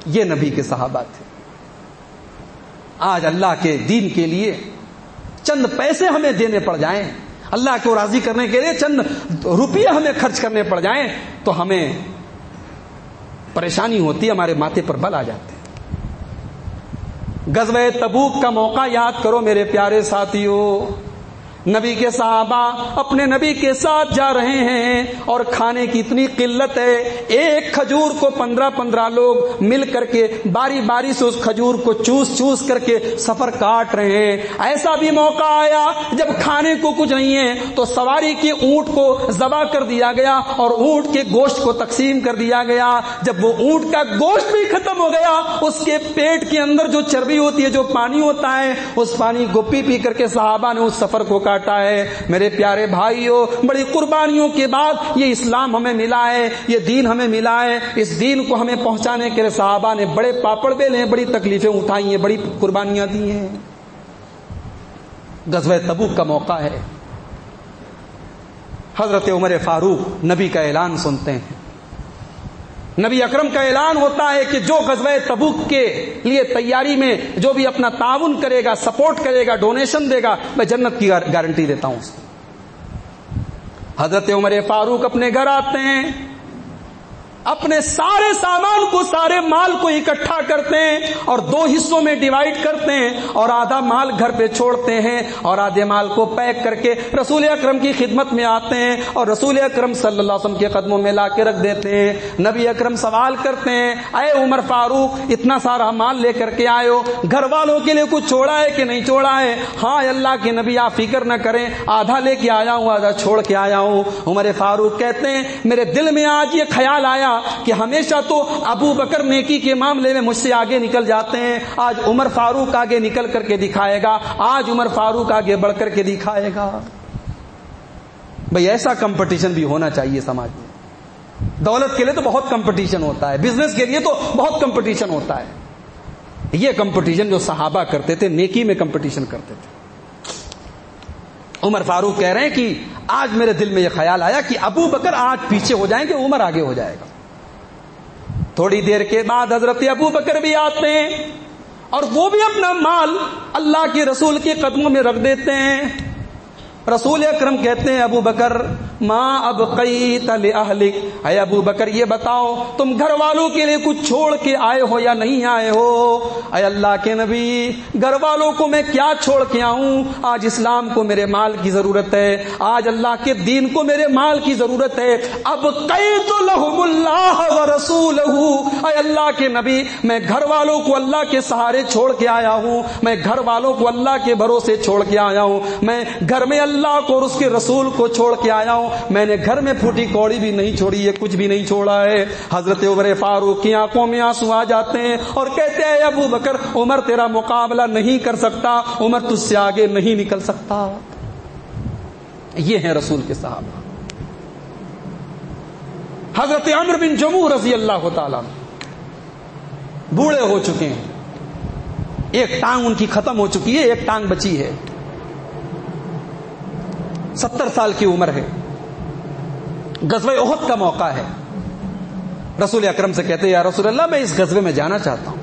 یہ نبی کے صحابہ تھے. آج اللہ کے دین کے لیے چند پیسے ہمیں دینے پڑ جائیں, اللہ کو راضی کرنے کے لیے چند روپیے ہمیں خرچ کرنے پڑ جائیں تو ہمیں پریشانی ہوتی ہے, ہمارے ماتھے پر بل آ جاتے ہیں. غزوہ تبوک کا موقع یاد کرو میرے پیارے ساتھیوں. نبی کے صحابہ اپنے نبی کے ساتھ جا رہے ہیں اور کھانے کی اتنی قلت ہے, ایک کھجور کو 15 لوگ مل کر کے باری باری سے اس کھجور کو چوس کر کے سفر کاٹ رہے ہیں. ایسا بھی موقع آیا جب کھانے کو کچھ نہیں ہے تو سواری کے اونٹ کو ذبح کر دیا گیا اور اونٹ کے گوشت کو تقسیم کر دیا گیا. جب وہ اونٹ کا گوشت بھی ختم ہو گیا, اس کے پیٹ کے اندر جو چربی ہوتی ہے, جو پانی ہوتا ہے, اس پانی کو پی کر کے صحابہ نے اس سفر کو کاٹا ہے. میرے پیارے بھائیوں, بڑی قربانیوں کے بعد یہ اسلام ہمیں ملا ہے, یہ دین ہمیں ملا ہے. اس دین کو ہمیں پہنچانے کے لیے صحابہ نے بڑے پاپڑ بیلے ہیں, بڑی تکلیفیں اٹھائی ہیں, بڑی قربانیاں دی ہیں. غزوہ تبوک کا موقع ہے. حضرت عمر فاروق نبی کا اعلان سنتے ہیں. نبی اکرم کا اعلان ہوتا ہے کہ جو غزوہ تبوک کے لیے تیاری میں جو بھی اپنا تعاون کرے گا, سپورٹ کرے گا, ڈونیشن دے گا, میں جنت کی گارنٹی دیتا ہوں اس کو. حضرت عمر فاروق اپنے گھر آتے ہیں, اپنے سارے سامان کو, سارے مال کو اکٹھا کرتے ہیں اور 2 حصوں میں ڈیوائیڈ کرتے ہیں اور آدھا مال گھر پہ چھوڑتے ہیں اور آدھے مال کو پیک کر کے رسول اکرم کی خدمت میں آتے ہیں اور رسول اکرم صلی اللہ علیہ وسلم کے قدموں میں لا کے رکھ دیتے ہیں. نبی اکرم سوال کرتے ہیں, اے عمر فاروق اتنا سارا مال لے کر کے آئے ہو, گھر والوں کے لیے کچھ چھوڑا ہے کہ نہیں چھوڑا ہے؟ ہاں اللہ کے نبی آپ فکر نہ کریں, آدھا لے کے آیا ہوں, آدھا چھوڑ کے آیا ہوں. عمر فاروق کہتے ہیں میرے دل میں آج یہ خیال آیا کہ ہمیشہ تو ابو بکر نیکی کے معاملے میں مجھ سے آگے نکل جاتے ہیں, آج عمر فاروق آگے نکل کر کے دکھائے گا, آج عمر فاروق آگے بڑھ کر کے دکھائے گا. بھئی ایسا کمپٹیشن بھی ہونا چاہیے سماج میں. دولت کے لیے تو بہت کمپٹیشن ہوتا ہے, بزنس کے لیے تو بہت کمپٹیشن ہوتا ہے. یہ کمپٹیشن جو صحابہ کرتے تھے, نیکی میں کمپٹیشن کرتے تھے. عمر فاروق کہہ رہے ہیں کہ آج میرے دل میں یہ خیال آیا کہ ابو بکر آج پیچھے ہو جائیں گے, عمر آگے ہو جائے گا. تھوڑی دیر کے بعد حضرت ابو بکر بھی آتے ہیں اور وہ بھی اپنا مال اللہ کے رسول کے قدموں میں رکھ دیتے ہیں. رسول اکرم کہتے ہیں ابو بکر ما ابقیت لأہلک, اے ابو بکر یہ بتاؤ تم گھر والوں کے لیے کچھ چھوڑ کے آئے ہو یا نہیں آئے ہو؟ اے اللہ کے نبی, گھر والوں کو میں کیا چھوڑ کے آؤں, آج اسلام کو میرے مال کی ضرورت ہے, آج اللہ کے دین کو میرے مال کی ضرورت ہے. ابقیت لہم اللہ ورسولہ, اے اللہ کے نبی میں گھر والوں کو اللہ کے سہارے چھوڑ کے آیا ہوں, میں گھر والوں کو اللہ کے بھروسے چھوڑ کے آیا ہوں, میں گھر میں اللہ کو اور اس کے رسول کو چھوڑ کے آیا ہوں, میں نے گھر میں پھوٹی کوڑی بھی نہیں چھوڑی ہے, کچھ بھی نہیں چھوڑا ہے. حضرت عمر فاروق کی آنکھوں میں آنسو آ جاتے ہیں اور کہتے ہیں ابو بکر عمر تیرا مقابلہ نہیں کر سکتا, عمر تجھ سے آگے نہیں نکل سکتا. یہ ہیں رسول کے صحابہ. حضرت عمرو بن جموح رضی اللہ تعالیٰ بوڑھے ہو چکے ہیں, ایک ٹانگ ان کی ختم ہو چکی ہے, ایک ٹانگ بچی ہے, 70 سال کی عمر ہے. غزوہ احد کا موقع ہے. رسول اکرم سے کہتے ہیں یا رسول اللہ میں اس غزوے میں جانا چاہتا ہوں.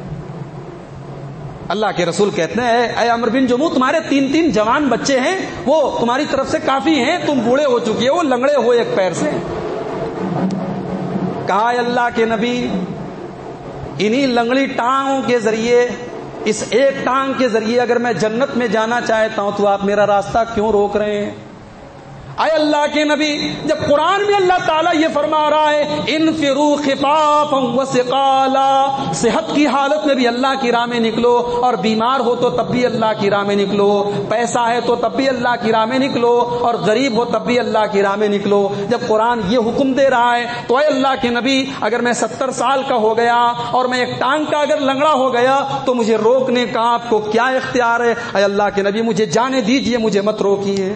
اللہ کے رسول کہتے ہیں اے عمرو بن جموح تمہارے 3 جوان بچے ہیں, وہ تمہاری طرف سے کافی ہیں, تم بوڑھے ہو چکے ہو, لنگڑے ہو ایک پیر سے. کہا اے اللہ کے نبی انہی لنگڑی ٹانگوں کے ذریعے, اس ایک ٹانگ کے ذریعے اگر میں جنت میں جانا چاہتا ہوں تو آپ میرا راستہ کیوں روک رہے ہیں؟ اے اللہ کے نبی جب قرآن میں اللہ تعالیٰ یہ فرما رہا ہے انفروا خفافا وثقالا, صحت کی حالت میں بھی اللہ کی راہ میں نکلو, اور بیمار ہو تو تب بھی اللہ کی راہ میں نکلو, پیسہ ہے تو تب بھی اللہ کی راہ میں نکلو, اور غریب ہو تب بھی اللہ کی راہ میں نکلو. جب قرآن یہ حکم دے رہا ہے تو اے اللہ کے نبی اگر میں 70 سال کا ہو گیا اور میں ایک ٹانگ کا اگر لنگڑا ہو گیا تو مجھے روکنے کا آپ کو کیا اختیار ہے؟ اے اللہ کے نبی مجھے جانے دیجئے, مجھے مت روکیے.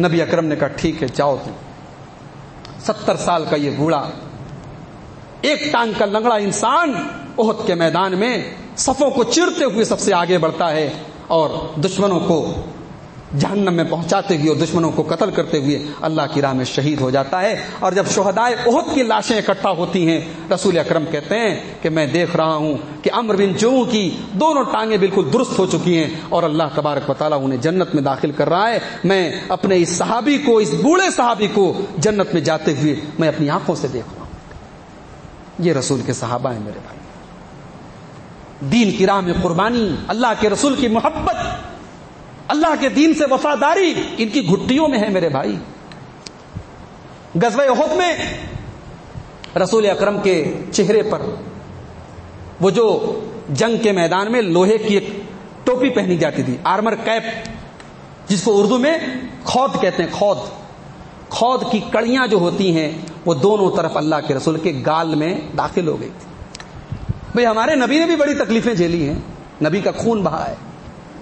نبی اکرم نے کہا ٹھیک ہے جاؤ تم. 70 سال کا یہ بوڑھا ایک ٹانگ کا لنگڑا انسان احد کے میدان میں صفوں کو چیرتے ہوئے سب سے آگے بڑھتا ہے اور دشمنوں کو جہنم میں پہنچاتے ہوئے اور دشمنوں کو قتل کرتے ہوئے اللہ کی راہ میں شہید ہو جاتا ہے. اور جب شہدائے احد کی لاشیں اکٹھا ہوتی ہیں رسول اکرم کہتے ہیں کہ میں دیکھ رہا ہوں کہ عمرو بن جموح کی دونوں ٹانگیں بالکل درست ہو چکی ہیں اور اللہ تبارک و تعالیٰ انہیں جنت میں داخل کر رہا ہے. میں اپنے اس صحابی کو, اس بوڑھے صحابی کو جنت میں جاتے ہوئے میں اپنی آنکھوں سے دیکھ رہا ہوں. یہ رسول کے صحابہ ہیں میرے بھائی. دین کی راہ میں قربانی، اللہ کے رسول کی محبت، اللہ کے دین سے وفاداری ان کی گھٹیوں میں ہے میرے بھائی۔ غزوہ احد میں رسول اکرم کے چہرے پر وہ جو جنگ کے میدان میں لوہے کی ایک ٹوپی پہنی جاتی تھی، آرمر کیپ، جس کو اردو میں خود کہتے ہیں، خود کی کڑیاں جو ہوتی ہیں وہ دونوں طرف اللہ کے رسول کے گال میں داخل ہو گئی تھی۔ بھئی ہمارے نبی نے بھی بڑی تکلیفیں جھیلی ہیں، نبی کا خون بہا ہے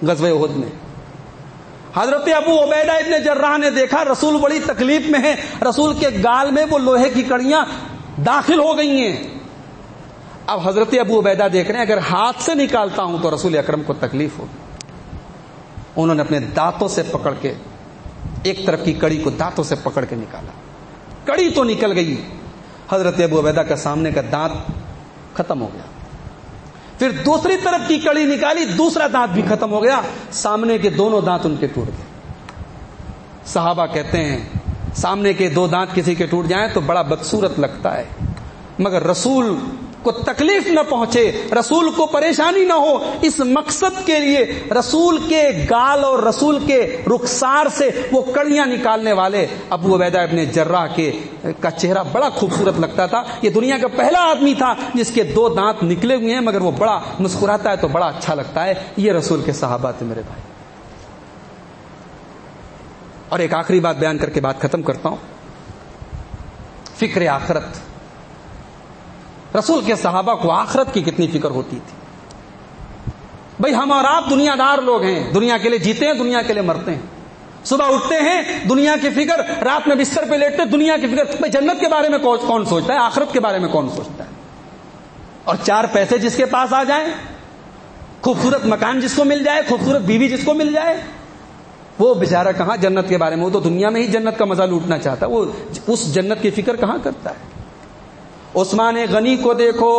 غزوہ احد میں۔ حضرت ابو عبیدہ ابن جراح نے دیکھا رسول بڑی تکلیف میں ہیں، رسول کے گال میں وہ لوہے کی کڑیاں داخل ہو گئی ہیں۔ اب حضرت ابو عبیدہ دیکھ رہے ہیں اگر ہاتھ سے نکالتا ہوں تو رسول اکرم کو تکلیف ہوگی۔ انہوں نے اپنے دانتوں سے پکڑ کے ایک طرف کی کڑی کو دانتوں سے پکڑ کے نکالا، کڑی تو نکل گئی، حضرت ابو عبیدہ کا سامنے کا دانت ختم ہو گیا۔ پھر دوسری طرف کی کڑی نکالی، دوسرا دانت بھی ختم ہو گیا، سامنے کے دونوں دانت ان کے ٹوٹ گئے۔ صحابہ کہتے ہیں سامنے کے دو دانت کسی کے ٹوٹ جائیں تو بڑا بدصورت لگتا ہے، مگر رسول کو تکلیف نہ پہنچے، رسول کو پریشانی نہ ہو، اس مقصد کے لیے رسول کے گال اور رسول کے رخسار سے وہ کڑیاں نکالنے والے ابو عبیدہ ابن جراح کا چہرہ بڑا خوبصورت لگتا تھا۔ یہ دنیا کا پہلا آدمی تھا جس کے دو دانت نکلے ہوئے ہیں مگر وہ بڑا مسکراتا ہے تو بڑا اچھا لگتا ہے۔ یہ رسول کے صحابہ تھے میرے بھائی۔ اور ایک آخری بات بیان کر کے بات ختم کرتا ہوں، فکر آخرت۔ رسول کے صحابہ کو آخرت کی کتنی فکر ہوتی تھی۔ بھئی ہم اور آپ دنیا دار لوگ ہیں، دنیا کے لیے جیتے ہیں، دنیا کے لیے مرتے ہیں، صبح اٹھتے ہیں دنیا کی فکر، رات میں بستر پہ لیٹتے دنیا کی فکر۔ بھئی جنت کے بارے میں کون سوچتا ہے؟ آخرت کے بارے میں کون سوچتا ہے؟ اور چار پیسے جس کے پاس آ جائیں، خوبصورت مکان جس کو مل جائے، خوبصورت بیوی جس کو مل جائے، وہ بیچارہ کہاں جنت کے بارے میں؟ وہ تو دنیا میں ہی جنت کا مزہ لوٹنا چاہتا ہے، وہ اس جنت کی فکر کہاں کرتا ہے؟ عثمان غنی کو دیکھو،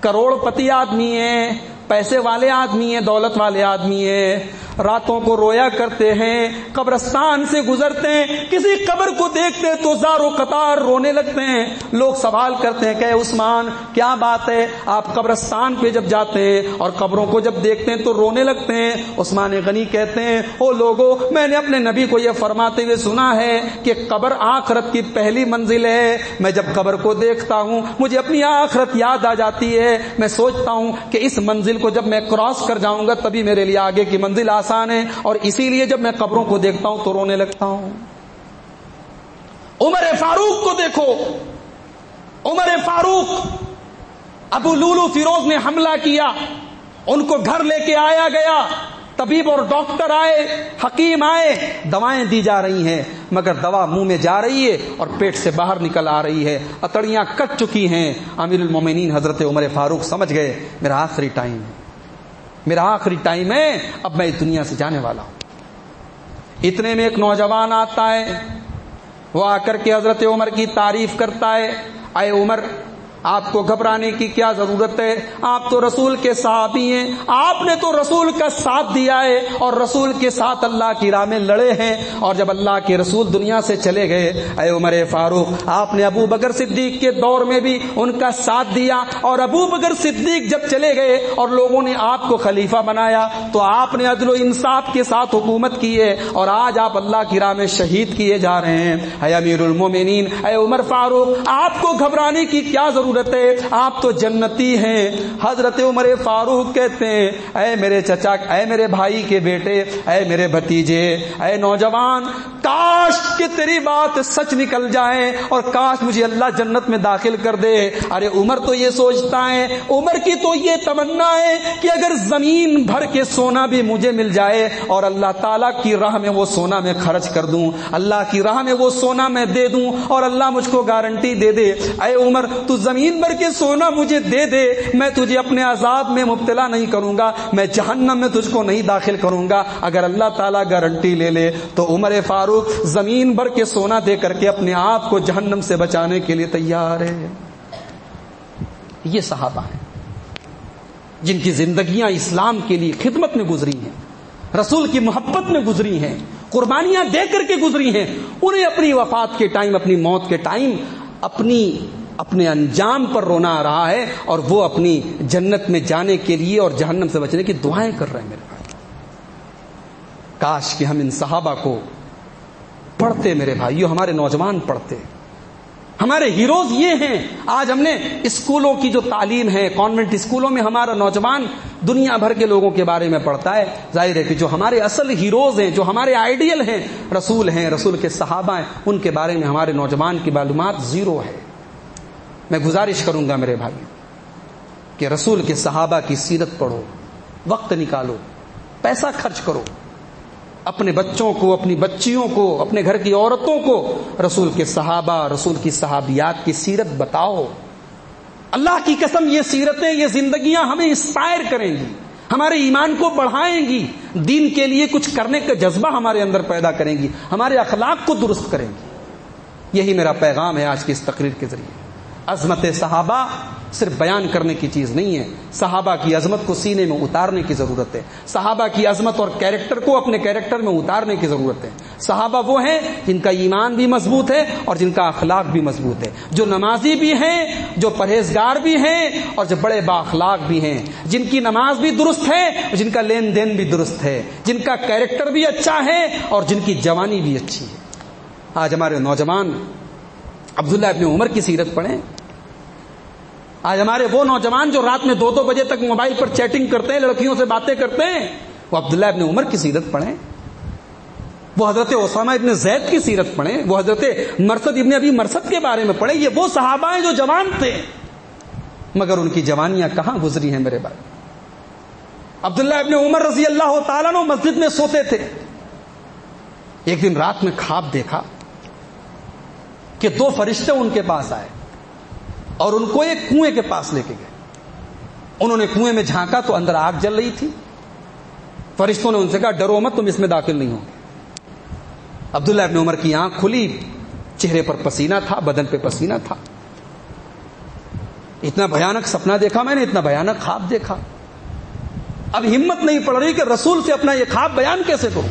کروڑ پتی آدمی ہیں، پیسے والے آدمی ہیں، دولت والے آدمی ہیں، راتوں کو رویا کرتے ہیں، قبرستان سے گزرتے ہیں، کسی قبر کو دیکھتے تو زار و قطار رونے لگتے ہیں۔ لوگ سوال کرتے ہیں کہ عثمان کیا بات ہے، آپ قبرستان پہ جب جاتے ہیں اور قبروں کو جب دیکھتے ہیں تو رونے لگتے ہیں؟ عثمان غنی کہتے ہیں او لوگو، میں نے اپنے نبی کو یہ فرماتے ہوئے سنا ہے کہ قبر آخرت کی پہلی منزل ہے۔ میں جب قبر کو دیکھتا ہوں مجھے اپنی آخرت یاد آ جاتی ہے، میں سوچتا ہوں کہ اس منزل کو جب میں کراس کر جاؤں گا تبھی میرے لیے آگے کی منزل آسان ہے، اور اسی لیے جب میں قبروں کو دیکھتا ہوں تو رونے لگتا ہوں۔ عمر فاروق کو دیکھو، عمر فاروق، ابو لولو فیروز نے حملہ کیا، ان کو گھر لے کے آیا گیا، طبیب اور ڈاکٹر آئے، حکیم آئے، دوائیں دی جا رہی ہیں مگر دوا منہ میں جا رہی ہے اور پیٹ سے باہر نکل آ رہی ہے، اتڑیاں کٹ چکی ہیں۔ امیر المومنین حضرت عمر فاروق سمجھ گئے میرا آخری ٹائم ہے، میرا آخری ٹائم ہے، اب میں اس دنیا سے جانے والا ہوں۔ اتنے میں ایک نوجوان آتا ہے، وہ آ کر کے حضرت عمر کی تعریف کرتا ہے، اے عمر آپ کو گھبرانے کی کیا ضرورت ہے، آپ تو رسول کے صحابی ہیں، آپ نے تو رسول کا ساتھ دیا ہے اور رسول کے ساتھ اللہ کی راہ میں لڑے ہیں، اور جب اللہ کے رسول دنیا سے چلے گئے، اے عمر فاروق آپ نے ابو بکر صدیق کے دور میں بھی ان کا ساتھ دیا، اور ابو بکر صدیق جب چلے گئے اور لوگوں نے آپ کو خلیفہ بنایا تو آپ نے عدل و انصاف کے ساتھ حکومت کی ہے، اور آج آپ اللہ کی راہ میں شہید کیے جا رہے ہیں۔ اے امیر المومنین، اے عمر فاروق آپ کو گھبرانے کی کیا ضرورت ہے، آپ تو جنتی ہیں۔ حضرت عمر فاروق کہتے ہیں اے میرے چچا، اے میرے بھائی کے بیٹے، اے میرے بھتیجے، اے نوجوان، کاش کہ تیری بات سچ نکل جائے اور کاش مجھے اللہ جنت میں داخل کر دے۔ ارے عمر تو یہ سوچتا ہے، عمر کی تو یہ تمنا ہے کہ اگر زمین بھر کے سونا بھی مجھے مل جائے اور اللہ تعالیٰ کی راہ میں وہ سونا میں خرچ کر دوں، اللہ کی راہ میں وہ سونا میں دے دوں اور اللہ مجھ کو گارنٹی دے دے اے عمر تو زمین بھر کے سونا مجھے دے دے، میں تجھے اپنے عذاب میں مبتلا نہیں کروں گا، میں جہنم میں تجھ کو نہیں داخل کروں گا اگر اللہ تعالیٰ گارنٹی لے لے۔ تو عمر فاروق زمین بھر کے سونا دے کر کے اپنے آپ کو جہنم سے بچانے کے لیے تیار ہے۔ یہ صحابہ ہیں جن کی زندگیاں اسلام کے لیے خدمت میں گزری ہیں، رسول کی محبت میں گزری ہیں، قربانیاں دے کر کے گزری ہیں۔ انہیں اپنی وفات کے ٹائم، اپنی موت کے ٹائم اپنے انجام پر رونا آ رہا ہے اور وہ اپنی جنت میں جانے کے لیے اور جہنم سے بچنے کی دعائیں کر رہے ہیں. میرے بھائی کاش کہ ہم ان صحابہ کو پڑھتے میرے بھائیو، ہمارے نوجوان پڑھتے. ہمارے ہیروز یہ ہیں. آج ہم نے اسکولوں کی جو تعلیم ہے، کانوینٹ اسکولوں میں ہمارا نوجوان دنیا بھر کے لوگوں کے بارے میں پڑھتا ہے. ظاہر ہے کہ جو ہمارے اصل ہیروز ہیں، جو ہمارے آئیڈیل ہیں، رسول کے صحابہ ہیں، ان کے بارے میں ہمارے نوجوان کی معلومات زیرو ہے. میں گزارش کروں گا میرے بھائی کہ رسول کے صحابہ کی سیرت پڑھو، وقت نکالو، پیسہ خرچ کرو، اپنے بچوں کو، اپنی بچیوں کو، اپنے گھر کی عورتوں کو رسول کے صحابہ، رسول کی صحابیات کی سیرت بتاؤ. اللہ کی قسم یہ سیرتیں، یہ زندگیاں ہمیں انسپائر کریں گی، ہمارے ایمان کو بڑھائیں گی، دین کے لیے کچھ کرنے کا جذبہ ہمارے اندر پیدا کریں گی، ہمارے اخلاق کو درست کریں گی. یہی میرا پیغام ہے آج کی اس تقریر کے ذریعے. عظمت صحابہ صرف بیان کرنے کی چیز نہیں ہے. صحابہ کی عظمت کو سینے میں اتارنے کی ضرورت ہے. صحابہ کی عظمت اور کیریکٹر کو اپنے کیریکٹر میں اتارنے کی ضرورت ہے. صحابہ وہ ہیں جن کا ایمان بھی مضبوط ہے اور جن کا اخلاق بھی مضبوط ہے، جو نمازی بھی ہیں، جو پرہیزگار بھی ہیں اور جو بڑے بااخلاق بھی ہیں، جن کی نماز بھی درست ہے اور جن کا لین دین بھی درست ہے، جن کا کیریکٹر بھی اچھا ہے اور جن کی جوانی بھی اچھی ہے. آج ہمارے نوجوان عبداللہ ابن عمر کی سیرت پڑھیں. آج ہمارے وہ نوجوان جو رات میں 2-2 بجے تک موبائل پر چیٹنگ کرتے ہیں، لڑکیوں سے باتیں کرتے ہیں، وہ عبداللہ ابن عمر کی سیرت پڑھیں. وہ حضرت اسامہ ابن زید کی سیرت پڑھیں. وہ حضرت مرثد ابن ابی مرثد کے بارے میں پڑھیں. یہ وہ صحابہ ہیں جو جوان تھے، مگر ان کی جوانیاں کہاں گزری ہیں میرے بھائی. عبداللہ ابن عمر رضی اللہ تعالیٰ عنہ مسجد میں سوتے تھے. ایک دن رات میں خواب دیکھا کہ 2 فرشتے ان کے پاس آئے اور ان کو ایک کنویں کے پاس لے کے گئے. انہوں نے کنویں میں جھانکا تو اندر آگ جل رہی تھی. فرشتوں نے ان سے کہا ڈرو مت، تم اس میں داخل نہیں ہوگے. عبداللہ ابن عمر کی آنکھ کھلی، چہرے پر پسینہ تھا، بدن پہ پسینہ تھا. اتنا بھیانک سپنا دیکھا میں نے، اتنا بھیانک خواب دیکھا. اب ہمت نہیں پڑ رہی کہ رسول سے اپنا یہ خواب بیان کیسے کروں.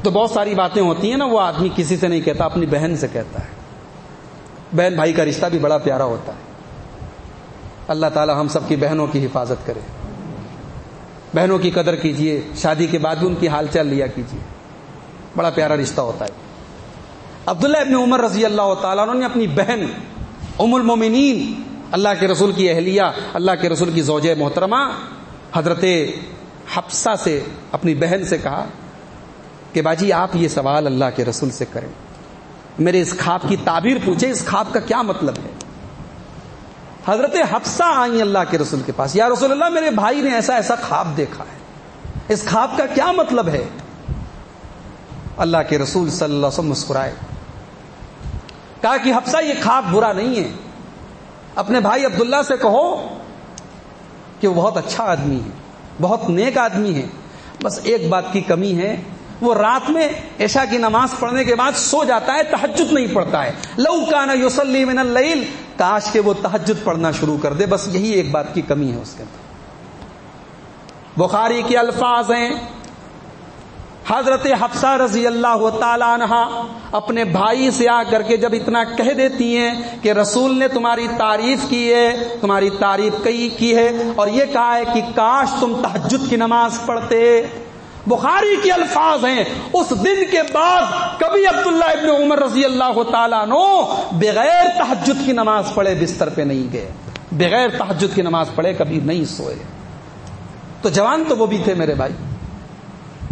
تو بہت ساری باتیں ہوتی ہیں نا، وہ آدمی کسی سے نہیں کہتا، اپنی بہن سے کہتا ہے. بہن بھائی کا رشتہ بھی بڑا پیارا ہوتا ہے. اللہ تعالی ہم سب کی بہنوں کی حفاظت کرے. بہنوں کی قدر کیجئے، شادی کے بعد بھی ان کی حال چال لیا کیجئے، بڑا پیارا رشتہ ہوتا ہے. عبداللہ ابن عمر رضی اللہ تعالیٰ عنہ نے اپنی بہن ام المومنین، اللہ کے رسول کی اہلیہ، اللہ کے رسول کی زوجہ محترمہ حضرت حفصہ سے، اپنی بہن سے کہا کہ باجی آپ یہ سوال اللہ کے رسول سے کریں، میرے اس خواب کی تعبیر پوچھیں، اس خواب کا کیا مطلب ہے. حضرت حفصہ آئیں اللہ کے رسول کے پاس، یا رسول اللہ میرے بھائی نے ایسا ایسا خواب دیکھا ہے، اس خواب کا کیا مطلب ہے. اللہ کے رسول صلی اللہ علیہ وسلم مسکرائے، کہا کہ حفصہ یہ خواب برا نہیں ہے، اپنے بھائی عبداللہ سے کہو کہ وہ بہت اچھا آدمی ہے، بہت نیک آدمی ہے، بس ایک بات کی کمی ہے، وہ رات میں عشاء کی نماز پڑھنے کے بعد سو جاتا ہے، تہجد نہیں پڑھتا ہے. لو کان یصلی من اللیل، کاش کہ وہ تہجد پڑھنا شروع کر دے، بس یہی ایک بات کی کمی ہے اس کے اندر. بخاری کے الفاظ ہیں، حضرت حفصہ رضی اللہ تعالی عنہ اپنے بھائی سے آ کر کے جب اتنا کہہ دیتی ہیں کہ رسول نے تمہاری تعریف کی ہے، تمہاری تعریف کی ہے اور یہ کہا ہے کہ کاش تم تہجد کی نماز پڑھتے. بخاری کے الفاظ ہیں، اس دن کے بعد کبھی عبداللہ ابن عمر رضی اللہ تعالیٰ عنہ بغیر تہجد کی نماز پڑھے بستر پہ نہیں گئے، بغیر تہجد کی نماز پڑھے کبھی نہیں سوئے. تو جوان تو وہ بھی تھے میرے بھائی.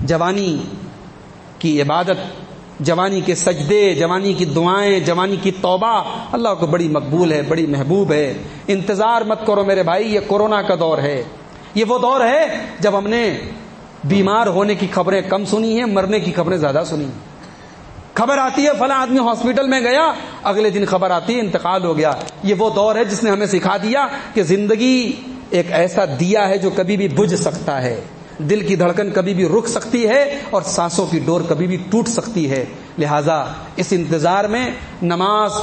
جوانی کی عبادت، جوانی کے سجدے، جوانی کی دعائیں، جوانی کی توبہ اللہ کو بڑی مقبول ہے، بڑی محبوب ہے. انتظار مت کرو میرے بھائی، یہ کورونا کا دور ہے. یہ وہ دور ہے جب ہم نے بیمار ہونے کی خبریں کم سنی ہیں، مرنے کی خبریں زیادہ سنی ہیں. خبر آتی ہے فلاں آدمی ہاسپٹل میں گیا، اگلے دن خبر آتی ہے انتقال ہو گیا. یہ وہ دور ہے جس نے ہمیں سکھا دیا کہ زندگی ایک ایسا دیا ہے جو کبھی بھی بجھ سکتا ہے، دل کی دھڑکن کبھی بھی رک سکتی ہے اور سانسوں کی ڈور کبھی بھی ٹوٹ سکتی ہے. لہذا اس انتظار میں نماز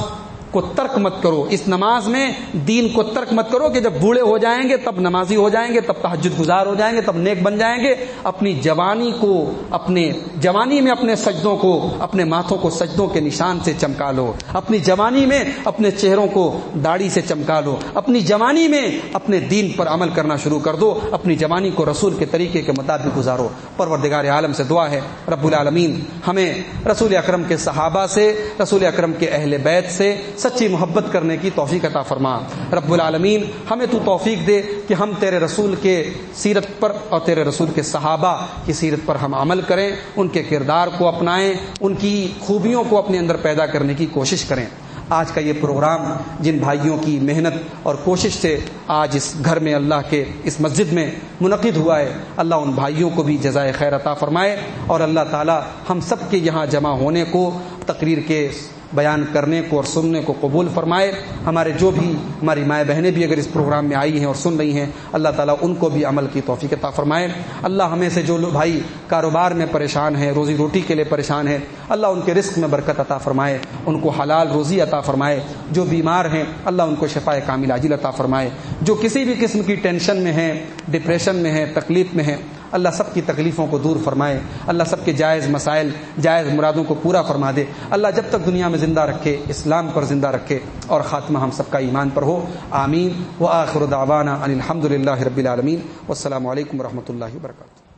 کو ترک مت کرو، اس نماز میں دین کو ترک مت کرو کہ جب بوڑھے ہو جائیں گے تب نمازی ہو جائیں گے، تب تہجد گزار ہو جائیں گے، تب نیک بن جائیں گے۔ اپنی جوانی کو، اپنے جوانی میں اپنے سجدوں کو، اپنے ماتھوں کو سجدوں کے نشان سے چمکا لو، اپنی جوانی میں اپنے چہروں کو داڑھی سے چمکا لو، اپنی جوانی میں اپنے دین پر عمل کرنا شروع کر دو، اپنی جوانی کو رسول کے طریقے کے مطابق گزارو۔ پروردگار عالم سے دعا ہے رب العالمین ہمیں رسول اکرم کے صحابہ سے، رسول اکرم کے اہل بیت سے سچی محبت کرنے کی توفیق عطا فرما۔ رب العالمین ہمیں تو توفیق دے کہ ہم تیرے رسول کے سیرت پر اور تیرے رسول کے صحابہ کی سیرت پر ہم عمل کریں، ان کے کردار کو اپنائیں، ان کی خوبیوں کو اپنے اندر پیدا کرنے کی کوشش کریں۔ آج کا یہ پروگرام جن بھائیوں کی محنت اور کوشش سے آج اس گھر میں اللہ کے اس مسجد میں منعقد ہوا ہے، اللہ ان بھائیوں کو بھی جزائے خیر عطا فرمائے، اور اللہ تعالی ہم سب کے یہاں جمع ہونے کو، تقریر کے بیان کرنے کو اور سننے کو قبول فرمائے۔ ہمارے جو بھی ہماری مائیں بہنیں بھی اگر اس پروگرام میں آئی ہیں اور سن رہی ہیں، اللہ تعالیٰ ان کو بھی عمل کی توفیق عطا فرمائے۔ اللہ ہمیں سے جو لوگ بھائی کاروبار میں پریشان ہیں، روزی روٹی کے لیے پریشان ہیں، اللہ ان کے رزق میں برکت عطا فرمائے، ان کو حلال روزی عطا فرمائے۔ جو بیمار ہیں اللہ ان کو شفاء کامل عاجل عطا فرمائے۔ جو کسی بھی قسم کی ٹینشن میں ہیں، ڈپریشن میں ہیں، تکلیف میں ہیں، اللہ سب کی تکلیفوں کو دور فرمائے، اللہ سب کے جائز مسائل، جائز مرادوں کو پورا فرما دے۔ اللہ جب تک دنیا میں زندہ رکھے اسلام پر زندہ رکھے، اور خاتمہ ہم سب کا ایمان پر ہو، آمین۔ وآخر دعوانا ان الحمد للہ رب العالمین، والسلام علیکم ورحمۃ اللہ وبرکاتہ۔